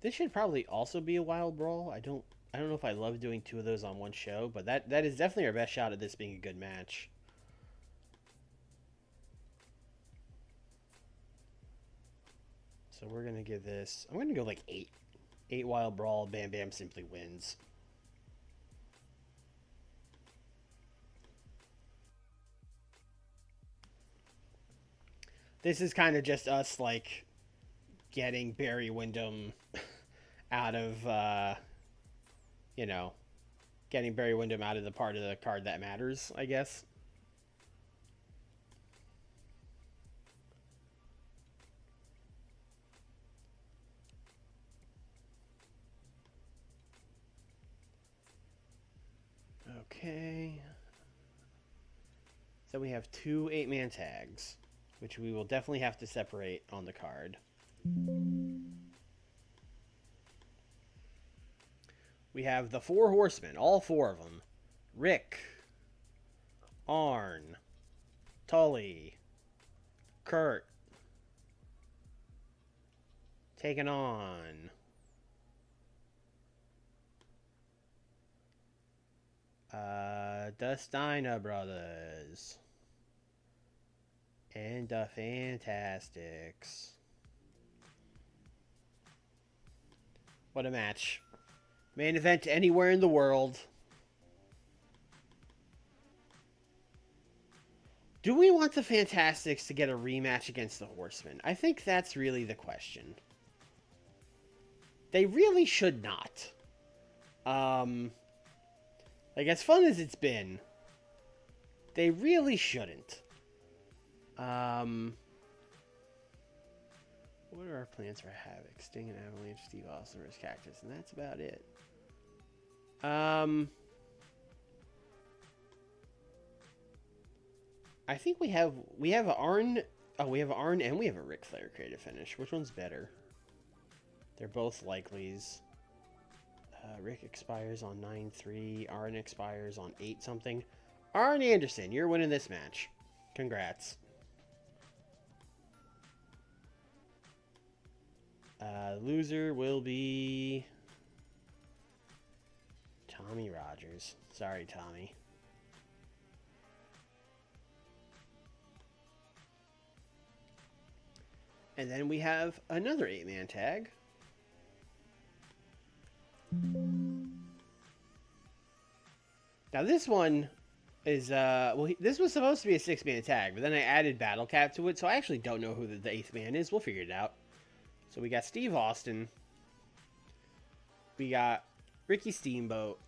This should probably also be a wild brawl. I don't know if I love doing two of those on one show, but that is definitely our best shot at this being a good match. So we're gonna give this. I'm gonna go like 8. 8 wild brawl. Bam Bam simply wins. This is kind of just us like getting Barry Windham out of you know, getting Barry Windham out of the part of the card that matters, I guess. Okay. So we have 2 8-man tags, which we will definitely have to separate on the card. We have the 4 horsemen, all 4 of them. Rick, Arn, Tully, Kurt, taking on the Steiner brothers. And the Fantastics. What a match. Main event anywhere in the world. Do we want the Fantastics to get a rematch against the Horsemen? I think that's really the question. They really should not. Like, as fun as it's been, they really shouldn't. What are our plans for Havoc? Sting and Avalanche, Steve Austin vs. Cactus, and that's about it. I think we have Arn. Oh, we have Arn and we have a Ric Flair creative finish. Which one's better? They're both likelies. Rick expires on 9-3. Arn expires on 8-something. Arn Anderson, you're winning this match. Congrats. Loser will be Tommy Rogers. Sorry, Tommy. And then we have another 8-man tag. Now this one is this was supposed to be a 6-man tag, but then I added Battle Cat to it, so I actually don't know who the 8th man is. We'll figure it out. So we got Steve Austin. We got Ricky Steamboat.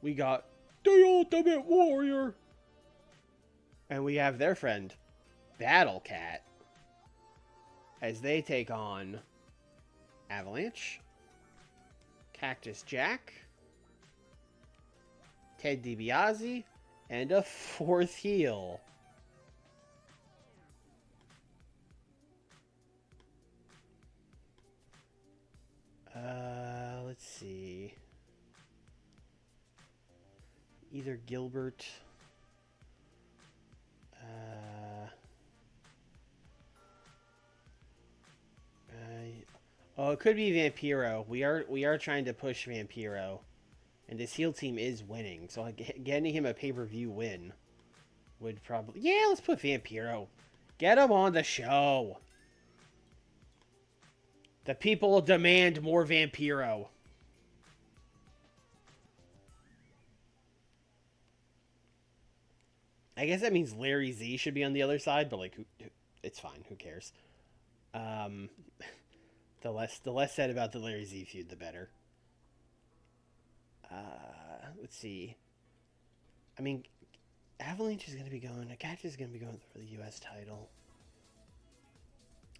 We got the Ultimate Warrior. And we have their friend, Battle Cat, as they take on Avalanche, Cactus Jack, Ted DiBiase, and a 4th heel. Let's see. Either Gilbert. Oh, it could be Vampiro. We are trying to push Vampiro, and this heel team is winning. So getting him a pay-per-view win would probably let's put Vampiro. Get him on the show. The people demand more Vampiro. I guess that means Larry Z should be on the other side, but like, it's fine. Who cares? The less said about the Larry Z feud, the better. Let's see. I mean, Avalanche is going to be going. Cactus is going to be going for the U.S. title.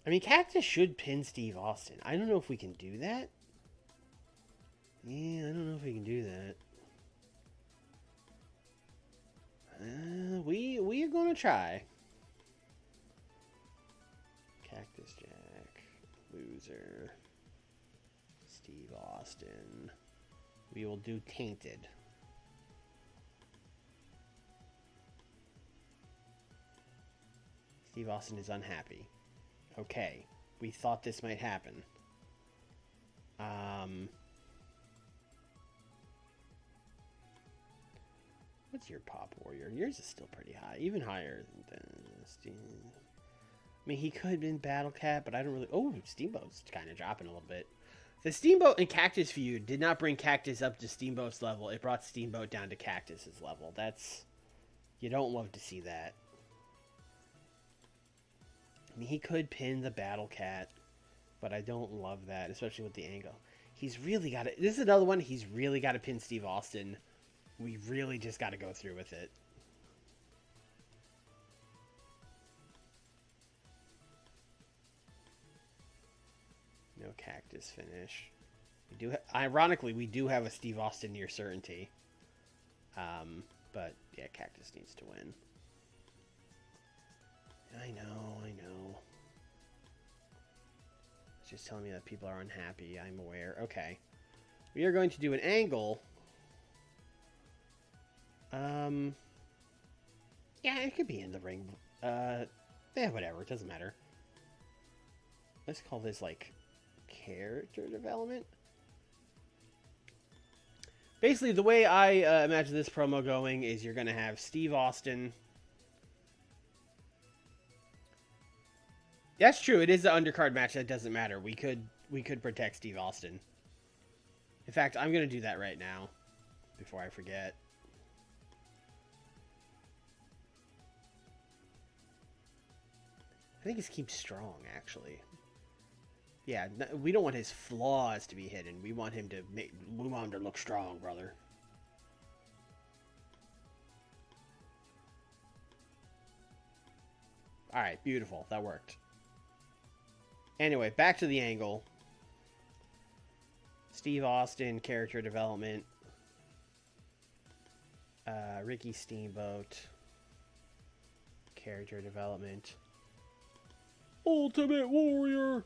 I mean, Cactus should pin Steve Austin. I don't know if we can do that. Yeah, I don't know if we can do that. We are going to try. Cactus Jack, loser, Steve Austin. We will do Tainted. Steve Austin is unhappy. Okay, we thought this might happen. What's your Pop Warrior? Yours is still pretty high, even higher than Steve. I mean, he could have been Battle Cat, but I don't really. Oh, Steamboat's kind of dropping a little bit. The Steamboat and Cactus feud did not bring Cactus up to Steamboat's level. It brought Steamboat down to Cactus's level. That's, you don't love to see that. I mean, he could pin the Battle Cat, but I don't love that, especially with the angle. He's really got to. This is another one. He's really got to pin Steve Austin. We really just got to go through with it. No Cactus finish. We do. Ironically, we do have a Steve Austin near certainty. But yeah, Cactus needs to win. I know. It's just telling me that people are unhappy. I'm aware. Okay. We are going to do an angle. Yeah, it could be in the ring. Whatever. It doesn't matter. Let's call this, like, character development. Basically, the way I imagine this promo going is you're going to have Steve Austin That's true. It is the undercard match. That doesn't matter. We could protect Steve Austin. In fact, I'm gonna do that right now before I forget. I think his keeps strong, actually. Yeah, we don't want his flaws to be hidden. We want him to look strong, brother. All right, beautiful. That worked. Anyway, back to the angle. Steve Austin, character development. Ricky Steamboat, character development. Ultimate Warrior.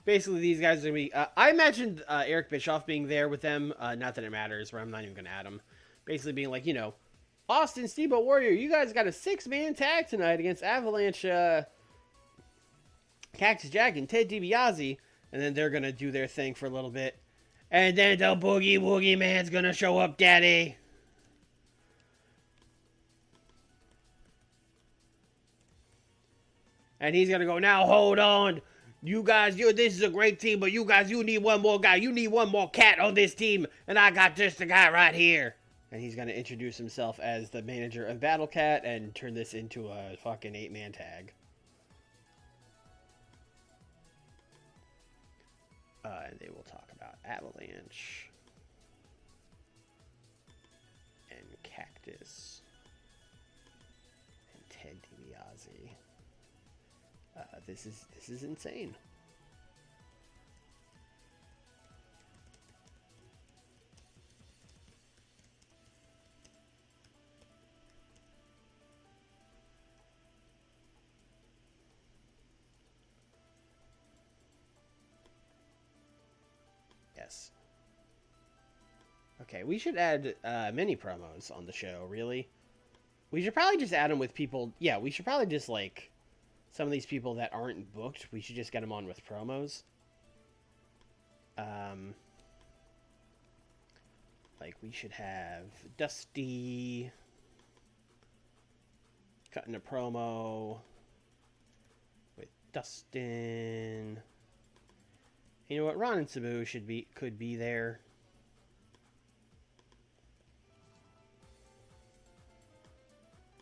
Basically, these guys are going to be... I imagined Eric Bischoff being there with them. Not that it matters, but I'm not even going to add him. Basically being like, you know, Austin, Steamboat Warrior, you guys got a 6-man tag tonight against Avalanche, Cactus Jack, and Ted DiBiase. And then they're going to do their thing for a little bit. And then the Boogie Woogie Man's going to show up, daddy. And he's going to go, now hold on. You guys, this is a great team, but you guys, you need one more guy. You need one more cat on this team. And I got just the guy right here. And he's going to introduce himself as the manager of Battle Cat and turn this into a fucking 8-man tag. And they will talk about Avalanche and Cactus and Ted DiBiase. This is insane. Yes. Okay, we should add mini promos on the show, really. We should probably just add them with people... Yeah, we should probably just, like... Some of these people that aren't booked, we should just get them on with promos. Like, we should have Dusty cutting a promo with Dustin. You know what? Ron and Sabu could be there.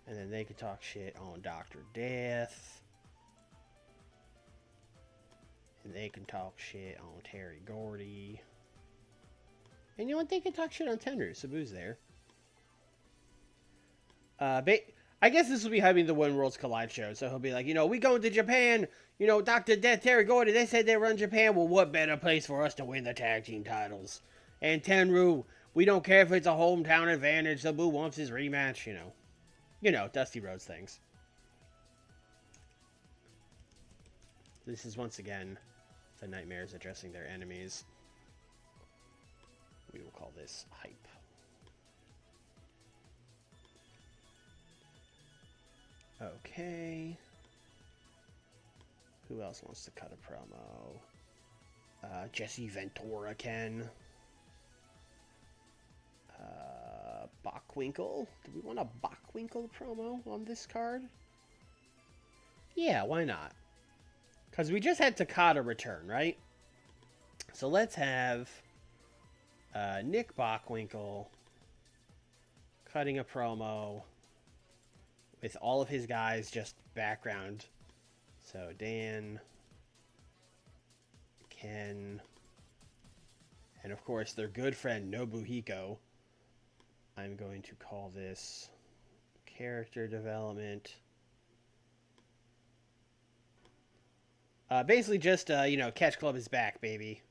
And then they could talk shit on Dr. Death. And they can talk shit on Terry Gordy. And you know what? They can talk shit on Tenru. Sabu's there. I guess this will be having the One Worlds Collide show. So he'll be like, you know, we going to Japan. You know, Dr. Death, Terry Gordy, they said they run Japan. Well, what better place for us to win the tag team titles? And Tenru, we don't care if it's a hometown advantage. Sabu wants his rematch, you know. You know, Dusty Rhodes things. This is once again the Nightmares addressing their enemies. We will call this hype. Okay. Who else wants to cut a promo? Jesse Ventura can. Bockwinkel? Do we want a Bockwinkel promo on this card? Yeah, why not? Because we just had Takada return, right? So let's have Nick Bockwinkel cutting a promo with all of his guys just background. So Dan, Ken, and of course their good friend Nobuhiko. I'm going to call this character development. Basically just, you know, Catch Club is back, baby.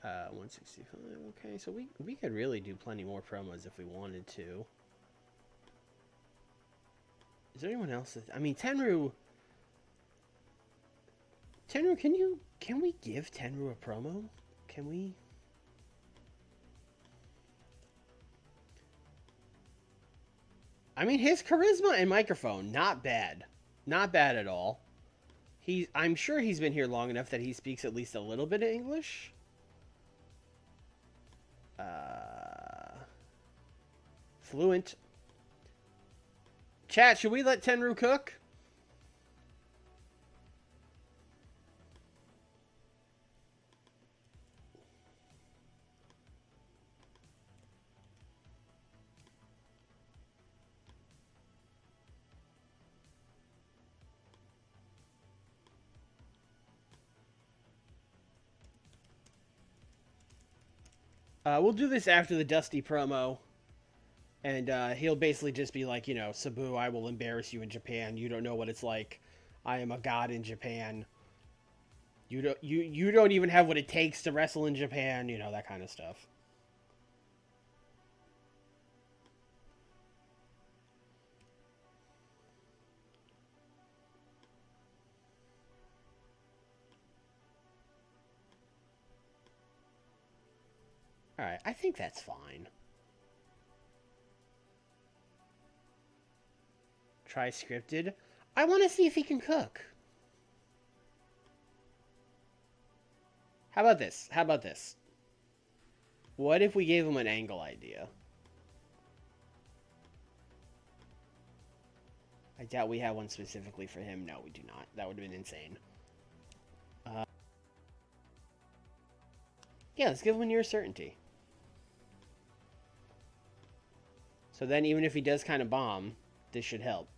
Uh, 165. Okay, so we could really do plenty more promos if we wanted to. Is there anyone else that... I mean, Tenru, can we give Tenru a promo? Can we? I mean, his charisma and microphone, not bad. Not bad at all. I'm sure he's been here long enough that he speaks at least a little bit of English. Fluent. Chat, should we let Tenru cook? We'll do this after the Dusty promo. And he'll basically just be like, Sabu, I will embarrass you in Japan. You don't know what it's like. I am a god in Japan. You don't even have what it takes to wrestle in Japan. That kind of stuff. All right, I think that's fine. Try scripted. I want to see if he can cook. How about this? What if we gave him an angle idea? I doubt we have one specifically for him. No, we do not. That would have been insane. Yeah, let's give him a near certainty. So then even if he does kind of bomb, this should help.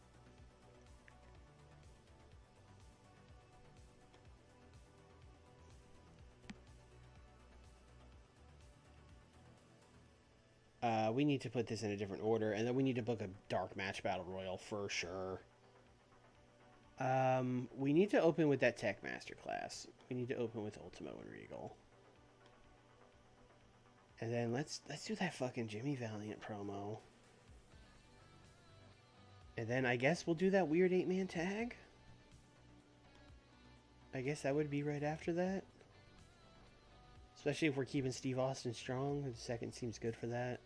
We need to put this in a different order, and then we need to book a dark match battle royal for sure. We need to open with that Tech Master class. We need to open with Ultimo and Regal. And then let's do that fucking Jimmy Valiant promo. And then I guess we'll do that weird 8-man tag. I guess that would be right after that. Especially if we're keeping Steve Austin strong. The second seems good for that.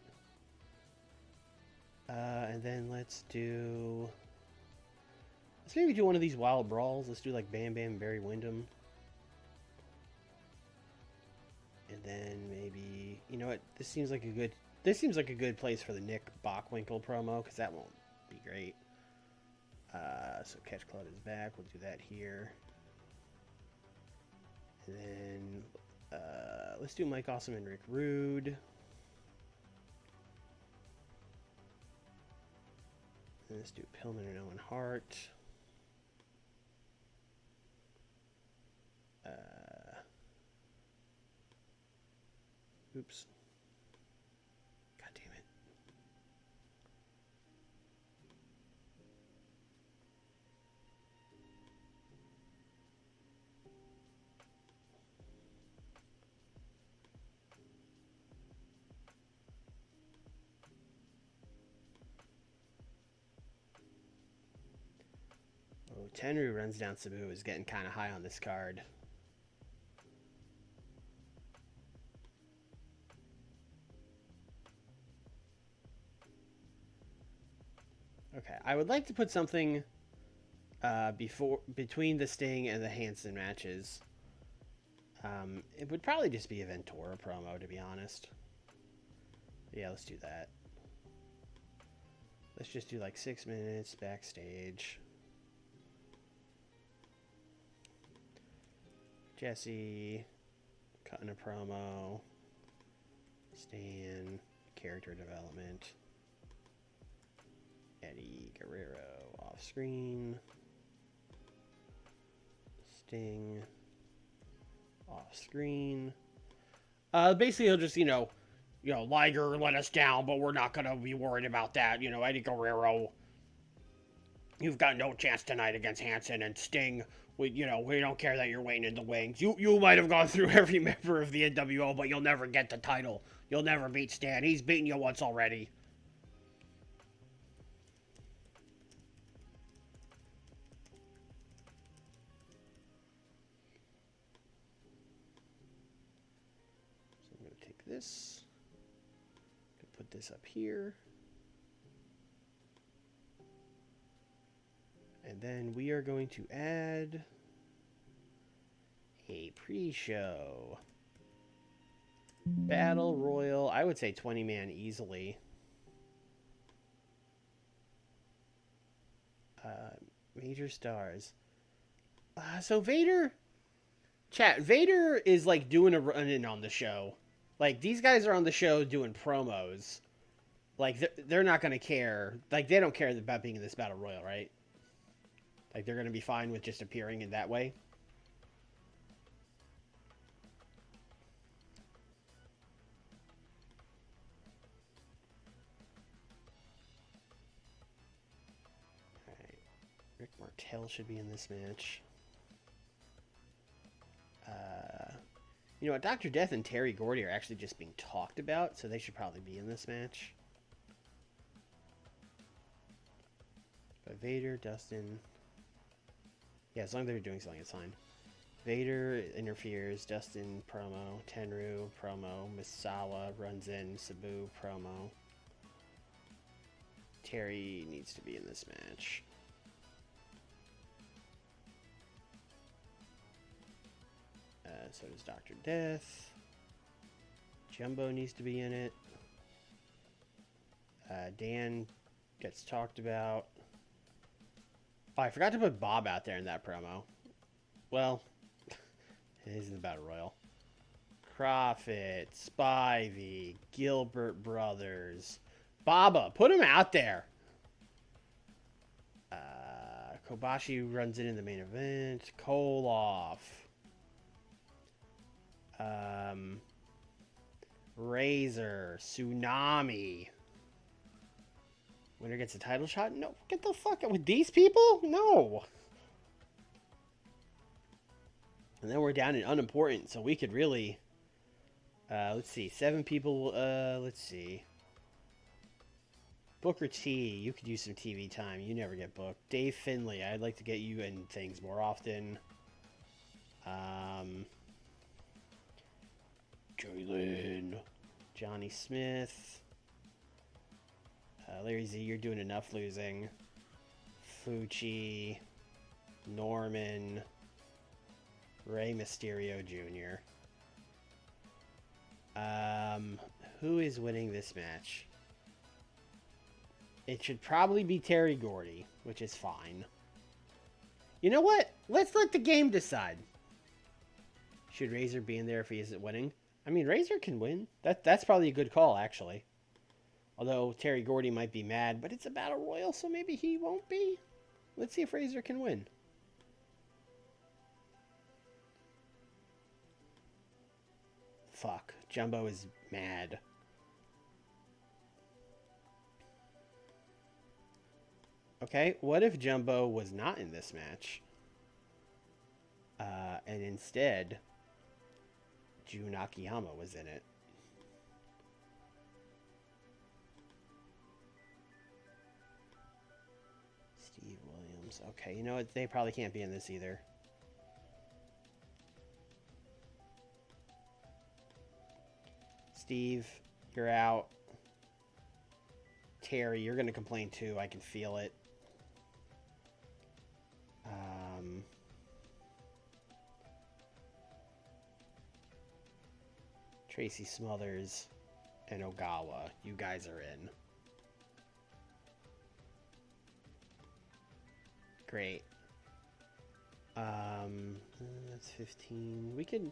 And then let's maybe do one of these wild brawls. Let's do like Bam Bam and Barry Windham. And then maybe, you know what? This seems like a good place for the Nick Bockwinkel promo, because that won't be great. So Catch Cloud is back. We'll do that here. And then let's do Mike Awesome and Rick Rude. And let's do Pillman and Owen Hart. Oops. God damn it. Oh, Tenru runs down Sabu is getting kind of high on this card. Okay, I would like to put something between the Sting and the Hanson matches. It would probably just be a Ventura promo, to be honest. Yeah, let's do that. Let's just do like 6 minutes backstage. Jesse cutting a promo. Stan, character development. Eddie Guerrero off screen. Sting off screen. Basically, he'll just, Liger let us down, but we're not going to be worried about that. Eddie Guerrero, you've got no chance tonight against Hanson, and Sting, we don't care that you're waiting in the wings. You might have gone through every member of the NWO, but you'll never get the title. You'll never beat Stan. He's beaten you once already. This. Put this up here. And then we are going to add A pre-show. Battle Royal. I would say 20-man easily. Major stars. So Vader... Chat, Vader is like doing a run-in on the show. Like, these guys are on the show doing promos. Like, they're not going to care. Like, they don't care about being in this Battle Royal, right? Like, they're going to be fine with just appearing in that way. Alright. Rick Martel should be in this match. You know what? Dr. Death and Terry Gordy are actually just being talked about, so they should probably be in this match. But Vader, Dustin... Yeah, as long as they're doing something, it's fine. Vader interferes, Dustin promo, Tenru promo, Misawa runs in, Sabu promo. Terry needs to be in this match. So does Dr. Death. Jumbo needs to be in it. Dan gets talked about. Oh, I forgot to put Bob out there in that promo. Well, it is in the Battle Royal. Prophet, Spivey, Gilbert Brothers, Baba, put him out there. Kobashi runs in the main event. Koloff. Razor, Tsunami. Winner gets a title shot? No, get the fuck out with these people? No. And then we're down in unimportant, so we could really... let's see, 7 people, let's see. Booker T, you could use some TV time. You never get booked. Dave Finlay, I'd like to get you in things more often. Jalen. Johnny Smith. Larry Z, you're doing enough losing. Fucci. Norman. Rey Mysterio Jr. Who is winning this match? It should probably be Terry Gordy, which is fine. You know what? Let's let the game decide. Should Razor be in there if he isn't winning? I mean, Razor can win. That's probably a good call, actually. Although Terry Gordy might be mad, but it's a Battle Royal, so maybe he won't be. Let's see if Razor can win. Fuck. Jumbo is mad. Okay, what if Jumbo was not in this match? And instead, Jun Akiyama was in it. Steve Williams. Okay, you know what? They probably can't be in this either. Steve, you're out. Terry, you're going to complain too. I can feel it. Tracy Smothers and Ogawa, you guys are in. Great. That's 15. We could...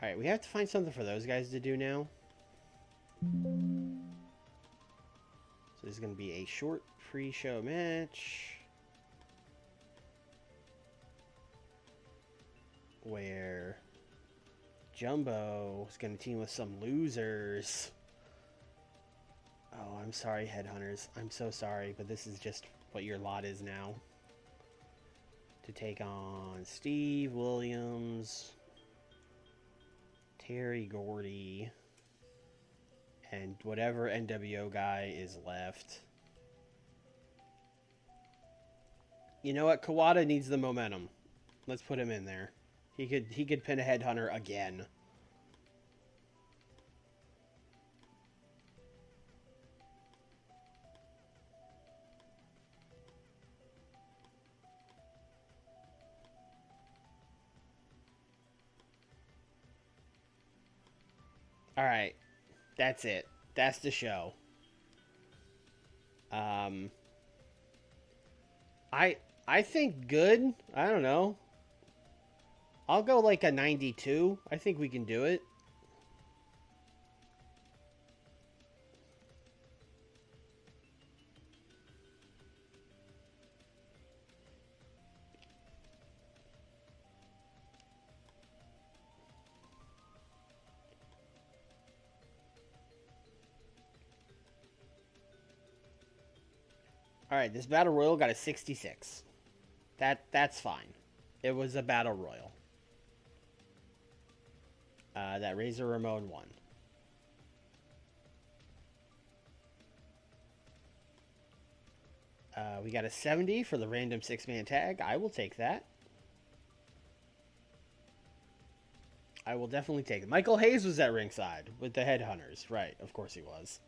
Alright, we have to find something for those guys to do now. So this is going to be a short pre-show match. Where Jumbo is going to team with some losers. Oh, I'm sorry, Headhunters. I'm so sorry, but this is just what your lot is now. To take on Steve Williams, Terry Gordy, and whatever NWO guy is left. You know what? Kawada needs the momentum. Let's put him in there. He could pin a Headhunter again. All right, that's it. That's the show. Um, I I think good. I don't know. I'll go like a 92. I think we can do it. All right, this battle royal got a 66. That's fine. It was a battle royal. That Razor Ramon won. We got a 70 for the random 6-man tag. I will take that. I will definitely take it. Michael Hayes was at ringside with the Headhunters. Right, of course he was.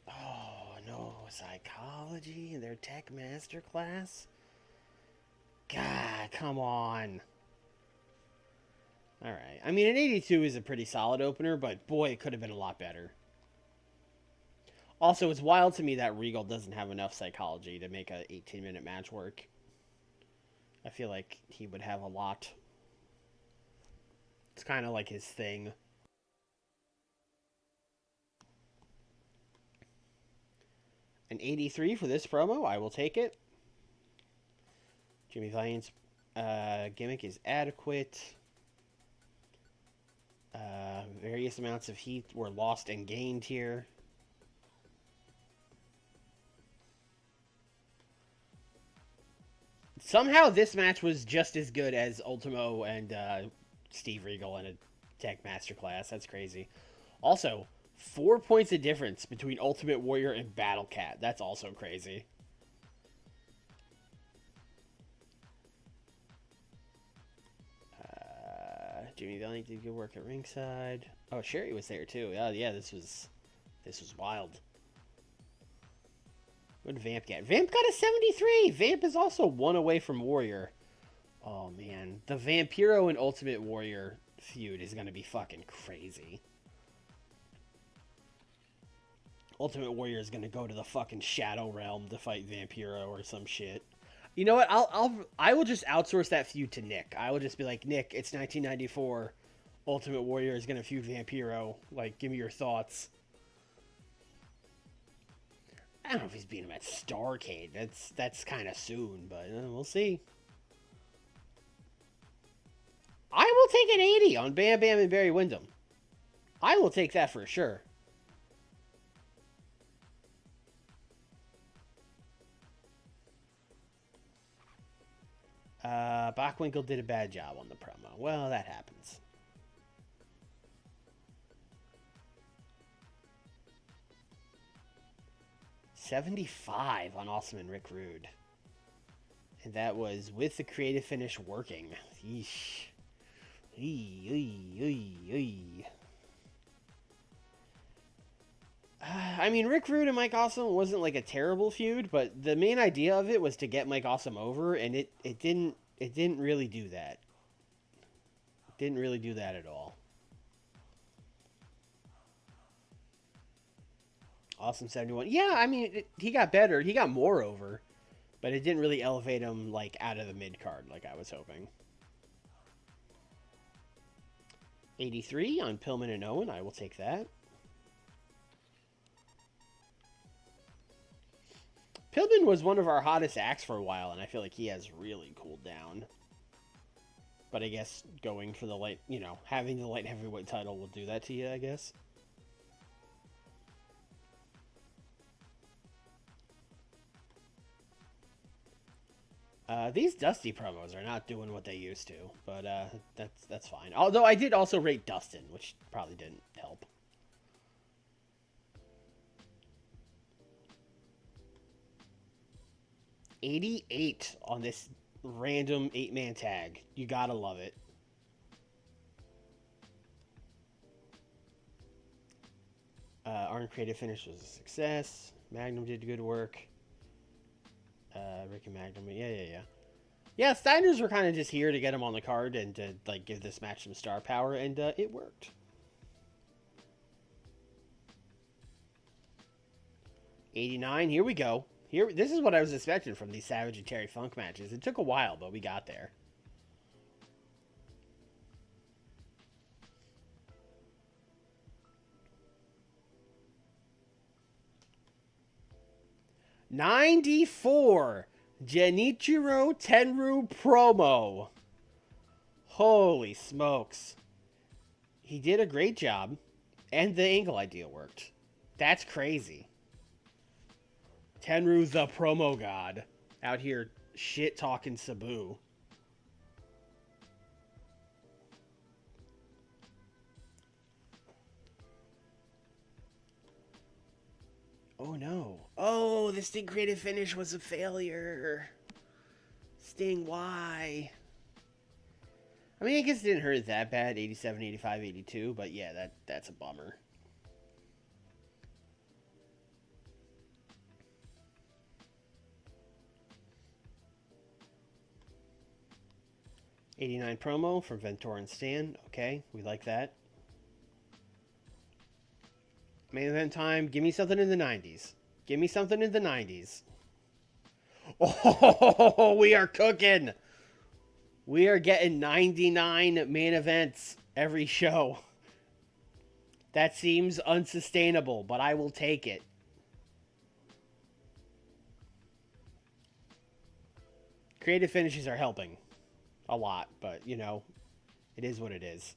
Oh, no. Psychology in their tech masterclass? God, come on. All right. I mean, an 82 is a pretty solid opener, but boy, it could have been a lot better. Also, it's wild to me that Regal doesn't have enough psychology to make a 18-minute match work. I feel like he would have a lot. It's kind of like his thing. An 83 for this promo. I will take it. Jimmy Valiant's gimmick is adequate. Various amounts of heat were lost and gained here. Somehow this match was just as good as Ultimo and Steve Regal in a tech masterclass. That's crazy. Also, 4 points of difference between Ultimate Warrior and Battle Cat. That's also crazy. Jimmy Valiant did good work at ringside. Oh, Sherry was there too. Oh yeah, this was wild. What did Vamp get? Vamp got a 73. Vamp is also one away from Warrior. Oh man, the Vampiro and Ultimate Warrior feud is gonna be fucking crazy. Ultimate Warrior is gonna go to the fucking Shadow Realm to fight Vampiro or some shit. You know what? I will just outsource that feud to Nick. I will just be like, Nick, it's 1994. Ultimate Warrior is gonna feud Vampiro. Like, give me your thoughts. I don't know if he's beating him at Starrcade. That's kind of soon, but we'll see. I will take an 80 on Bam Bam and Barry Windham. I will take that for sure. Bockwinkel did a bad job on the promo. Well, that happens. $75 on Awesome and Rick Rude. And that was with the creative finish working. Yeesh. I mean, Rick Rude and Mike Awesome wasn't like a terrible feud, but the main idea of it was to get Mike Awesome over, and it didn't really do that. It didn't really do that at all. Awesome 71. Yeah, I mean, he got better. He got more over, but it didn't really elevate him like out of the mid card like I was hoping. 83 on Pillman and Owen. I will take that. Pillman was one of our hottest acts for a while, and I feel like he has really cooled down. But I guess going for the light, having the light heavyweight title will do that to you, I guess. These Dusty promos are not doing what they used to, but that's fine. Although I did also rate Dustin, which probably didn't help. $88 on this random 8-man tag. You gotta love it. Arn creative finish was a success. Magnum did good work. Rick and Magnum, yeah. Yeah, Steiners were kind of just here to get him on the card and to like give this match some star power, and it worked. 89. Here we go. Here, this is what I was expecting from these Savage and Terry Funk matches. It took a while, but we got there. '94 Genichiro Tenryu promo. Holy smokes. He did a great job, and the angle idea worked. That's crazy. Tenryu the promo god out here shit talking Sabu. Oh no. Oh, the Sting creative finish was a failure. Sting, why? I mean, I guess it didn't hurt that bad, 87, 85, 82, but yeah, that's a bummer. '89 promo from Ventura and Stan. Okay, we like that. Main event time. Give me something in the '90s. Give me something in the '90s. Oh, we are cooking. We are getting 99 main events every show. That seems unsustainable, but I will take it. Creative finishes are helping a lot, but you know, it is what it is.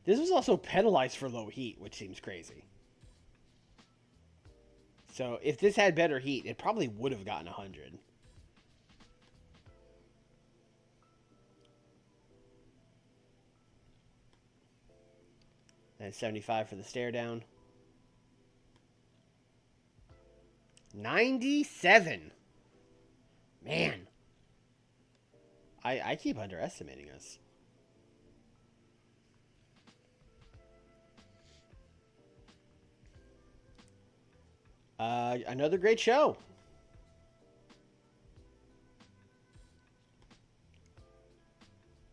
This was also penalized for low heat, which seems crazy. So if this had better heat, it probably would have gotten 100. And 75 for the stare down. 97. Man. I keep underestimating us. Another great show.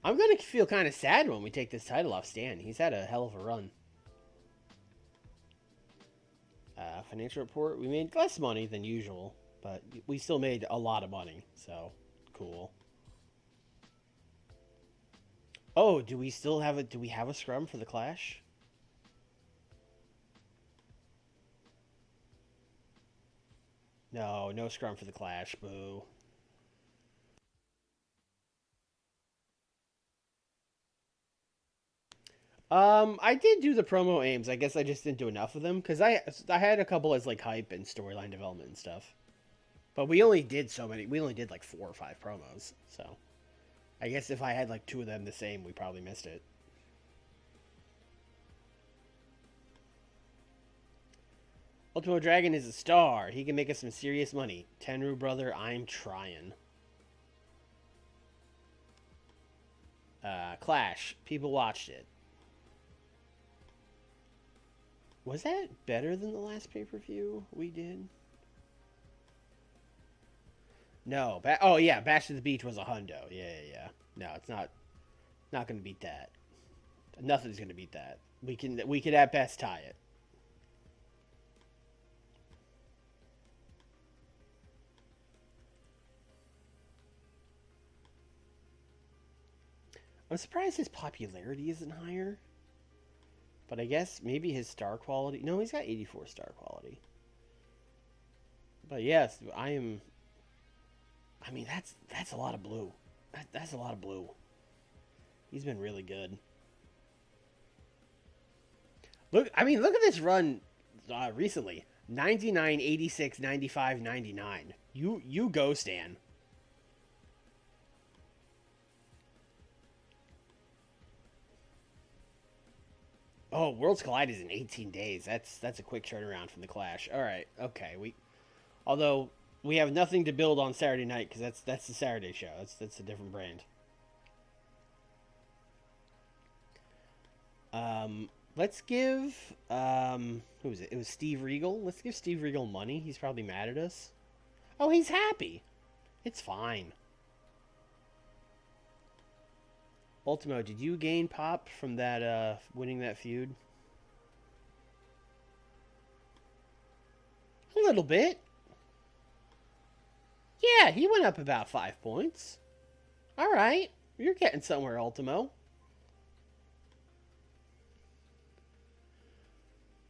I'm going to feel kind of sad when we take this title off Stan. He's had a hell of a run. Financial report. We made less money than usual, but we still made a lot of money. So, cool. Oh, do we still have do we have a scrum for the Clash? No, no scrum for the Clash. Boo. I did do the promo aims. I guess I just didn't do enough of them because I had a couple as like hype and storyline development and stuff. But we only did so many. We only did like 4 or 5 promos. So I guess if I had like 2 of them the same, we probably missed it. Ultimo Dragon is a star. He can make us some serious money. Tenru brother, I'm trying. Clash. People watched it. Was that better than the last pay-per-view we did? No. Oh, yeah. Bash to the Beach was a hundo. Yeah. No, it's not going to beat that. Nothing's going to beat that. We could at best tie it. I'm surprised his popularity isn't higher. But I guess maybe his star quality... No, he's got 84 star quality. But yes, I am... I mean, that's a lot of blue. That's a lot of blue. He's been really good. Look at this run recently. 99, 86, 95, 99. You go, Stan. Oh, Worlds Collide is in 18 days. That's a quick turnaround from the Clash. All right, okay. Although we have nothing to build on Saturday night because that's the Saturday show. That's a different brand. Let's give who was it? It was Steve Regal. Let's give Steve Regal money. He's probably mad at us. Oh, he's happy. It's fine. Ultimo, did you gain pop from that winning that feud? A little bit. Yeah, he went up about 5 points. All right, you're getting somewhere, Ultimo.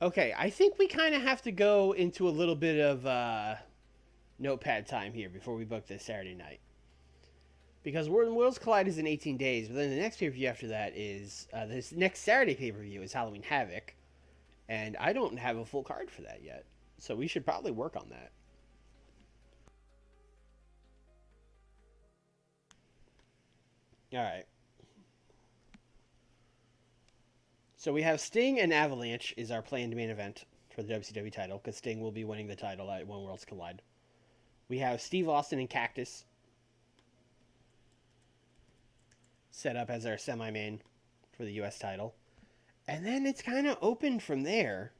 Okay, I think we kind of have to go into a little bit of Notepad time here before we book this Saturday night. Because Worlds Collide is in 18 days, but then the next pay-per-view after that is this next Saturday pay-per-view is Halloween Havoc, and I don't have a full card for that yet, so we should probably work on that. All right. So we have Sting and Avalanche is our planned main event for the WCW title, because Sting will be winning the title at One Worlds Collide. We have Steve Austin and Cactus set up as our semi-main for the U.S. title. And then it's kind of open from there.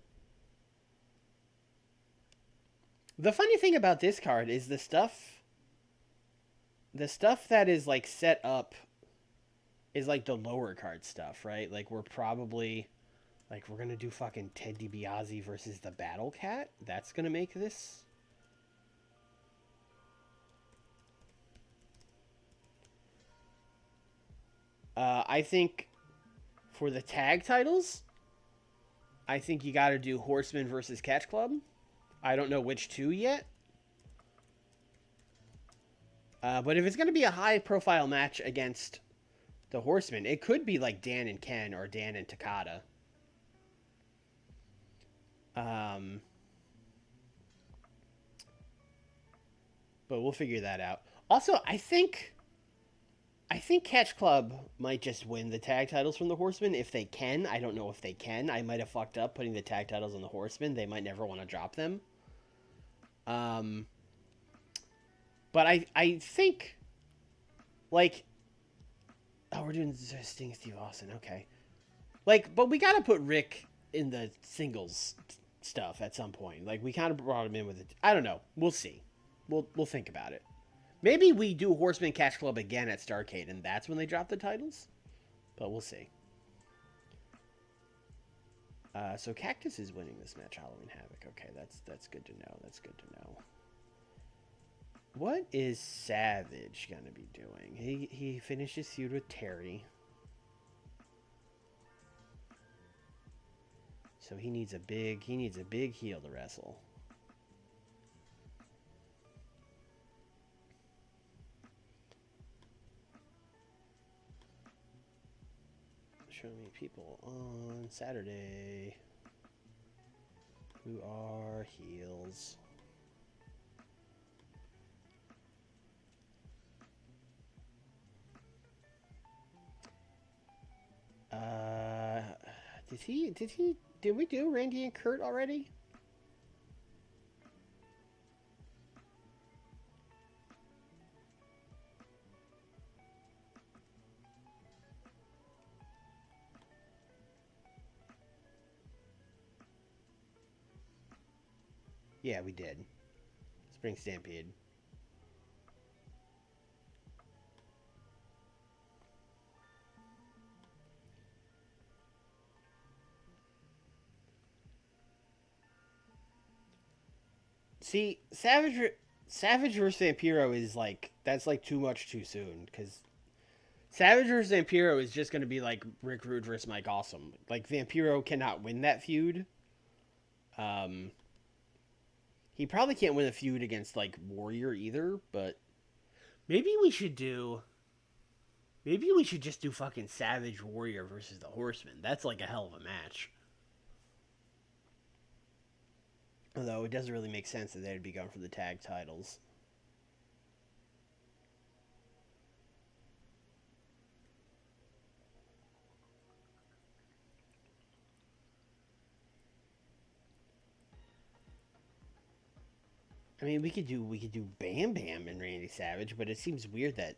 The funny thing about this card is the stuff that is like set up is like the lower card stuff, right? Like we're probably like we're gonna do fucking Ted DiBiase versus the Battle Cat. That's gonna make this. I think for the tag titles, I think you got to do Horseman versus Catch Club. I don't know which two yet. But if it's going to be a high-profile match against the Horsemen, it could be like Dan and Ken or Dan and Takada. But we'll figure that out. Also, I think Catch Club might just win the tag titles from the Horsemen if they can. I don't know if they can. I might have fucked up putting the tag titles on the Horsemen. They might never want to drop them. But I think, like, oh, we're doing Sting, Steve Austin. Okay, like, but we gotta put Rick in the singles stuff at some point. Like, we kind of brought him in with it. I don't know. We'll see. We'll think about it. Maybe we do Horseman Catch Club again at Starrcade, and that's when they drop the titles. But we'll see. So Cactus is winning this match, Halloween Havoc. Okay, that's good to know. That's good to know. What is Savage gonna be doing? He finished his feud with Terry, so he needs a big heel to wrestle. Show me people on Saturday who are heels. Did we do Randy and Kurt already? Yeah, we did. Spring Stampede. See, Savage versus Vampiro is like that's like too much too soon because Savage versus Vampiro is just going to be like Rick Rude versus Mike Awesome. Like Vampiro cannot win that feud. Um, he probably can't win a feud against like Warrior either. But maybe we should do. Maybe we should just do fucking Savage Warrior versus the Horseman. That's like a hell of a match. Although it doesn't really make sense that they'd be going for the tag titles. I mean, we could do Bam Bam and Randy Savage, but it seems weird that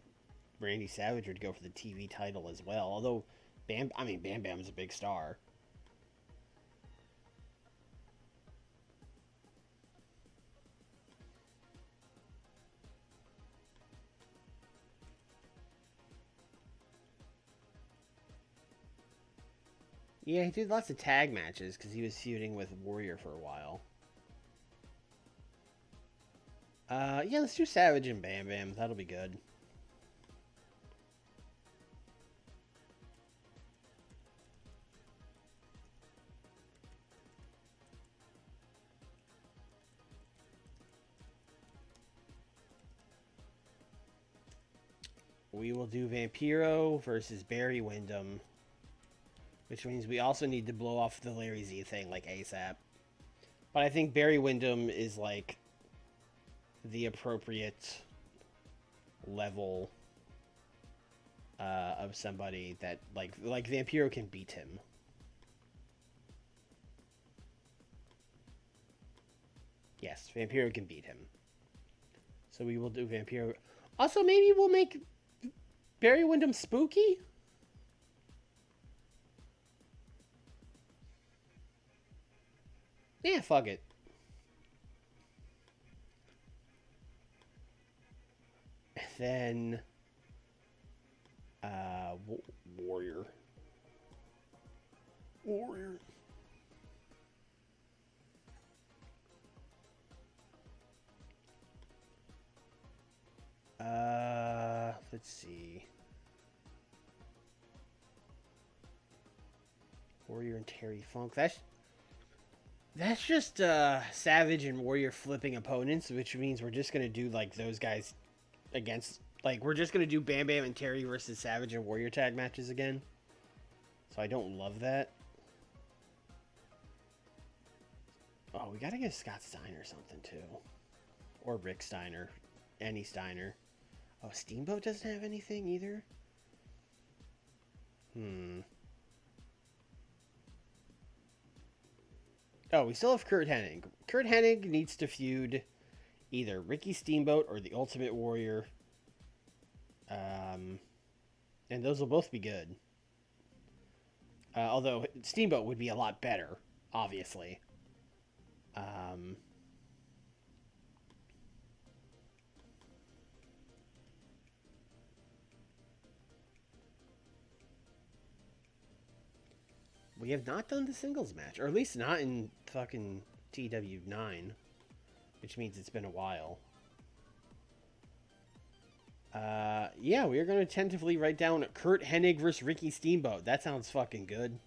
Randy Savage would go for the TV title as well. Although Bam Bam is a big star. Yeah, he did lots of tag matches because he was feuding with Warrior for a while. Yeah, let's do Savage and Bam Bam. That'll be good. We will do Vampiro versus Barry Windham, which means we also need to blow off the Larry Z thing like ASAP. But I think Barry Windham is like the appropriate level of somebody that like Vampiro can beat him. Yes, Vampiro can beat him. So we will do Vampiro. Also, maybe we'll make Barry Windham spooky. Yeah, fuck it. Then, Warrior. Warrior. Let's see. Warrior and Terry Funk. That's just Savage and Warrior flipping opponents, which means we're just gonna do like those guys against like we're just gonna do Bam Bam and Terry versus Savage and Warrior tag matches again. So I don't love that. Oh, we gotta give Scott Steiner something too, or Rick Steiner, any Steiner. Oh, Steamboat doesn't have anything either. Oh, we still have Kurt Hennig. Kurt Hennig needs to feud either Ricky Steamboat or the Ultimate Warrior. And those will both be good. Although Steamboat would be a lot better, obviously. We have not done the singles match, or at least not in fucking TEW9, which means it's been a while. Yeah, we are going to tentatively write down Kurt Hennig versus Ricky Steamboat. That sounds fucking good.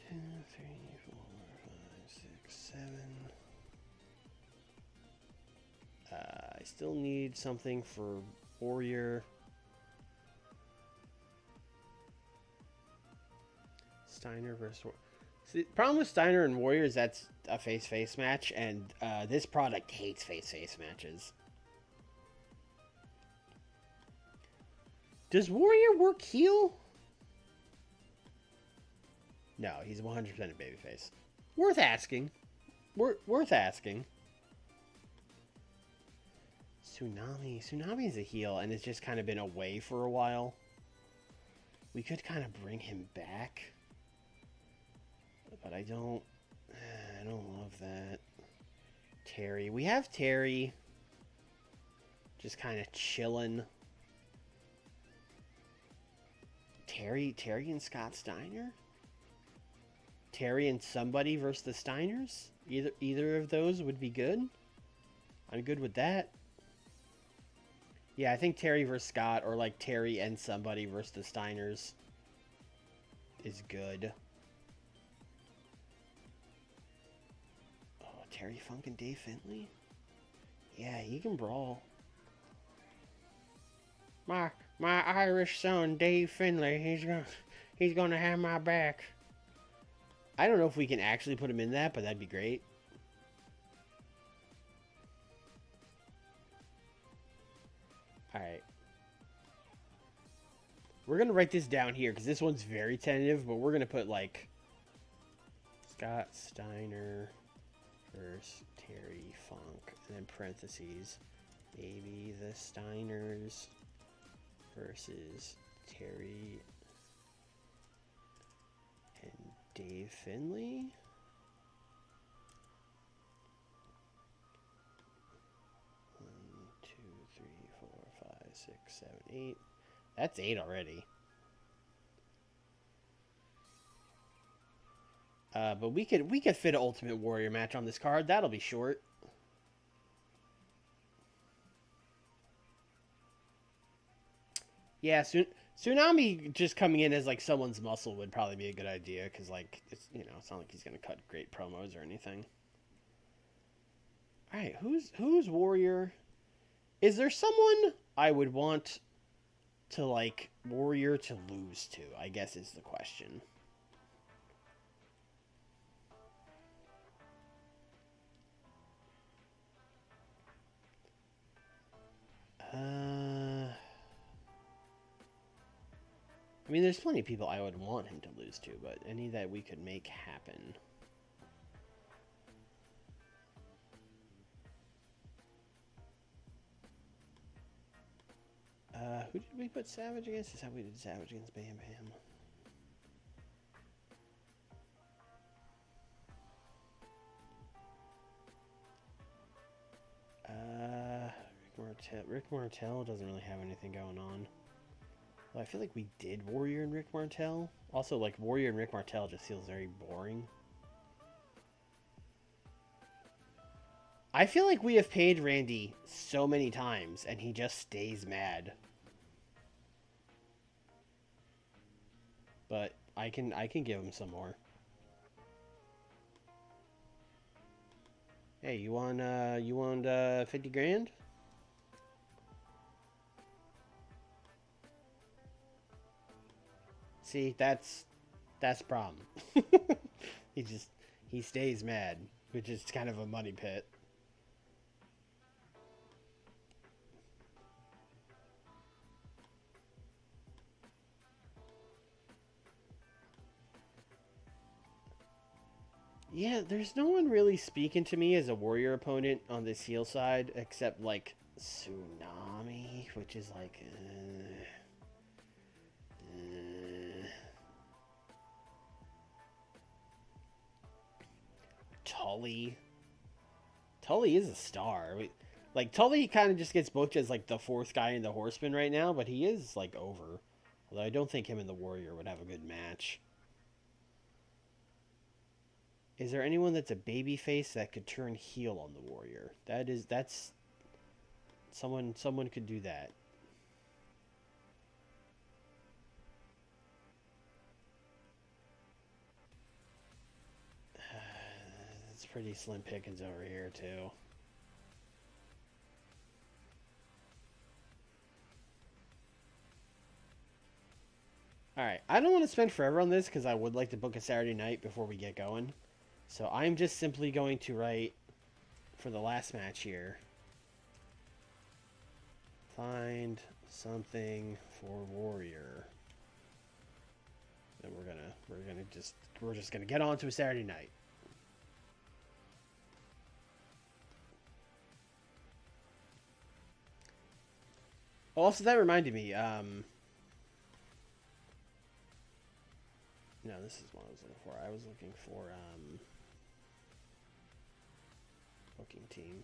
Two, three, four, five, six, seven. I still need something for Warrior. Steiner versus Warrior. See, the problem with Steiner and Warrior is that's a face-face match, and this product hates face-face matches. Does Warrior work heel? No, he's 100% a babyface. Worth asking. Worth asking. Tsunami. Tsunami is a heel, and it's just kind of been away for a while. We could kind of bring him back. But I don't love that. Terry. We have Terry just kind of chilling. Terry and Scott Steiner? Terry and somebody versus the Steiners? Either of those would be good. I'm good with that. Yeah, I think Terry versus Scott, or like Terry and somebody versus the Steiners is good. Oh, Terry Funk and Dave Finlay? Yeah, he can brawl. My Irish son, Dave Finlay, he's gonna have my back. I don't know if we can actually put him in that, but that'd be great. Alright. We're going to write this down here, because this one's very tentative, but we're going to put, like, Scott Steiner versus Terry Funk, and then parentheses, maybe the Steiners versus Terry and Dave Finlay. 6, 7, 8. That's 8 already. But we could fit an Ultimate Warrior match on this card. That'll be short. Yeah, Tsunami just coming in as like someone's muscle would probably be a good idea because like it's it's not like he's gonna cut great promos or anything. All right, who's Warrior? Is there someone I would want to like Warrior to lose to? I guess is the question. I mean, there's plenty of people I would want him to lose to, but any that we could make happen. Who did we put Savage against? Is how we did Savage against Bam Bam. Rick Martel doesn't really have anything going on. Well, I feel like we did Warrior and Rick Martel. Also, like, Warrior and Rick Martel just feels very boring. I feel like we have paid Randy so many times, and he just stays mad. But I can give him some more. Hey, you want 50 grand? See, that's the problem. he stays mad, which is kind of a money pit. Yeah, there's no one really speaking to me as a Warrior opponent on this heel side except like Tsunami, which is like Tully. Tully is a star. Like Tully kind of just gets booked as like the fourth guy in the Horseman right now, but he is like over. Although I don't think him and the Warrior would have a good match. Is there anyone that's a babyface that could turn heel on the Warrior? That's someone could do that. It's pretty slim pickings over here too. Alright, I don't want to spend forever on this because I would like to book a Saturday night before we get going. So I'm just simply going to write for the last match here. Find something for Warrior. Then we're just gonna get on to a Saturday night. Also, that reminded me, no, this is what I was looking for. I was looking for, booking team.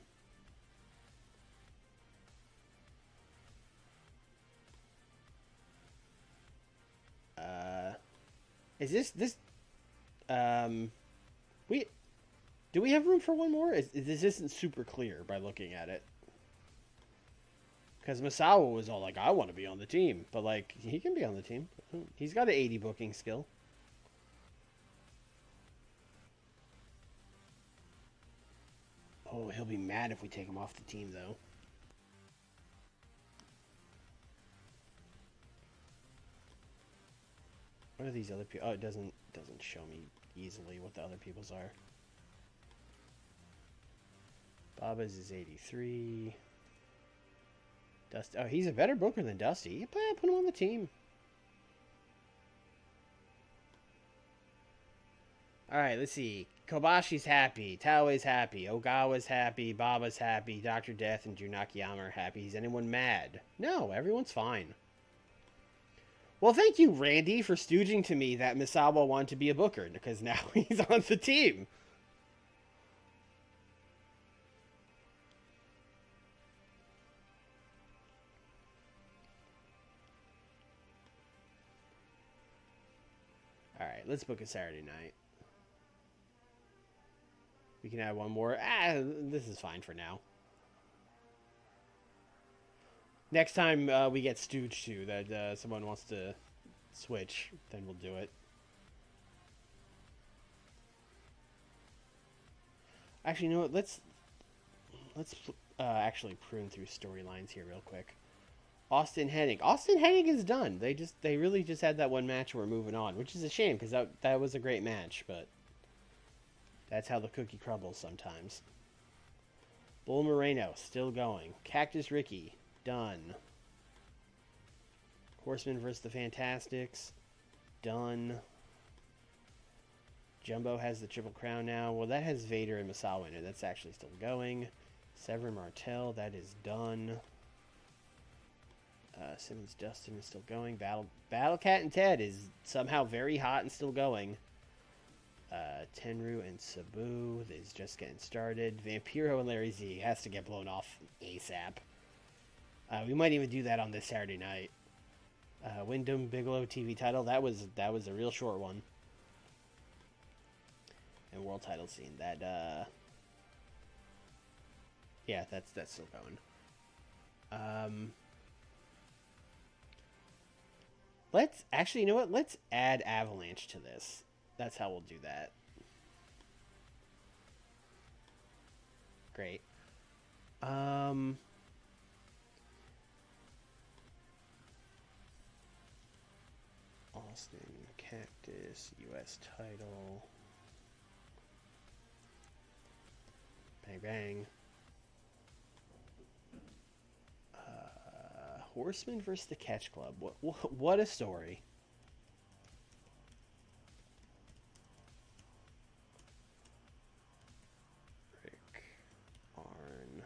Is this, do we have room for one more? This isn't super clear by looking at it. Because Misawa was all like, I want to be on the team. But, like, he can be on the team. He's got an 80 booking skill. Oh, he'll be mad if we take him off the team, though. What are these other people? Oh, it doesn't show me easily what the other people's are. Baba's is 83. Dusty. Oh, he's a better booker than Dusty. Yeah, put him on the team. Alright, let's see. Kobashi's happy. Taoi's happy. Ogawa's happy. Baba's happy. Dr. Death and Drew Nakayama are happy. Is anyone mad? No, everyone's fine. Well, thank you, Randy, for stooging to me that Misawa wanted to be a booker, because now he's on the team. right, let's book a Saturday night. We can add one more. This is fine for now. Next time we get Stooge too, that someone wants to switch, then we'll do it. Actually, you know what? Let's actually prune through storylines here real quick. Austin Hennig. Austin Hennig is done. They really just had that one match. And we're moving on, which is a shame because that was a great match, but that's how the cookie crumbles sometimes. Bull Moreno still going. Cactus Ricky done. Horseman versus the Fantastics done. Jumbo has the Triple Crown now. Well, that has Vader and Masao in it. That's actually still going. Severin Martel, that is done. Simmons Dustin is still going. Battle Cat and Ted is somehow very hot and still going. Tenru and Sabu is just getting started. Vampiro and Larry Z has to get blown off ASAP. We might even do that on this Saturday night. Wyndham Bigelow TV title, that was a real short one. And world title scene, yeah, that's still going. Let's actually, you know what? Let's add Avalanche to this. That's how we'll do that. Great. Austin Cactus US title. Bang bang. Horseman versus the Catch Club. What a story. Rick, Arn.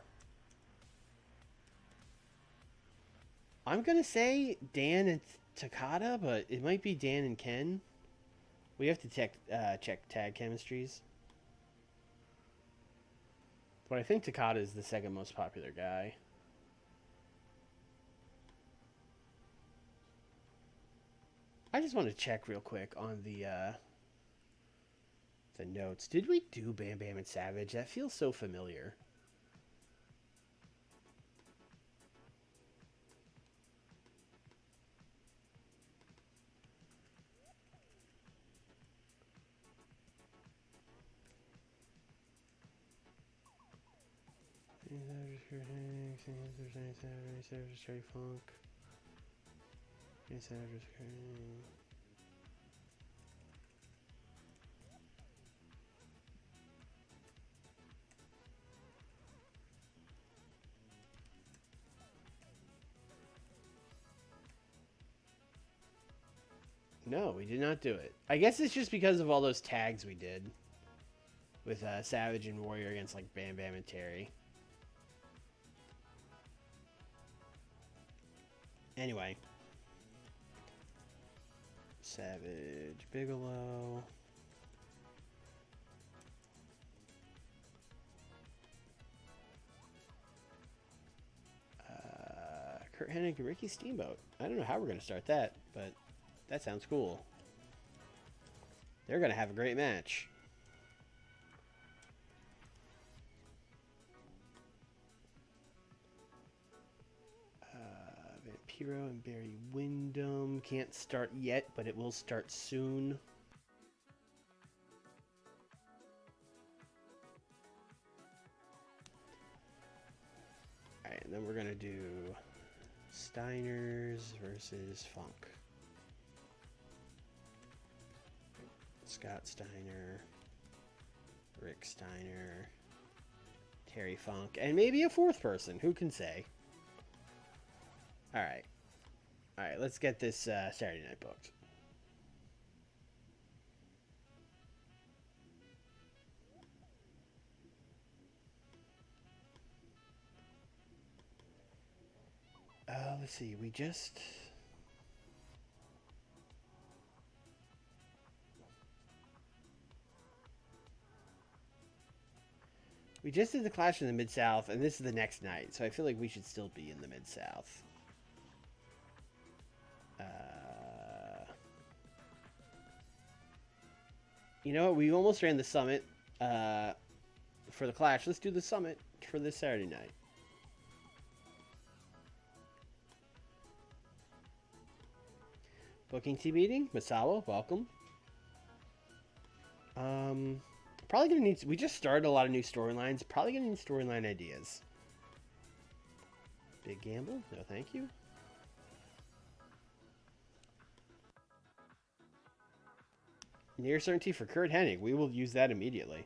I'm gonna say Dan and Takada, but it might be Dan and Ken. We have to check tag chemistries. But I think Takada is the second most popular guy. I just want to check real quick on the notes. Did we do Bam Bam and Savage? That feels so familiar. Funk. No, we did not do it. I guess it's just because of all those tags we did with Savage and Warrior against like Bam Bam and Terry. Anyway. Savage, Bigelow. Kurt Hennig and Ricky Steamboat. I don't know how we're going to start that, but that sounds cool. They're going to have a great match. Vampiro and Barry Windham. Can't start yet, but it will start soon. Alright, and then we're going to do Steiners versus Funk. Scott Steiner, Rick Steiner, Terry Funk, and maybe a fourth person. Who can say? Alright. Alright, let's get this Saturday night booked. Let's see. We just did the Clash in the Mid-South, and this is the next night, so I feel like we should still be in the Mid-South. You know what? We almost ran the summit for the Clash. Let's do the summit for this Saturday night. Booking team meeting. Masawa, welcome. Probably gonna need. We just started a lot of new storylines. Probably gonna need storyline ideas. Big gamble. No, thank you. Near certainty for Kurt Hennig. We will use that immediately.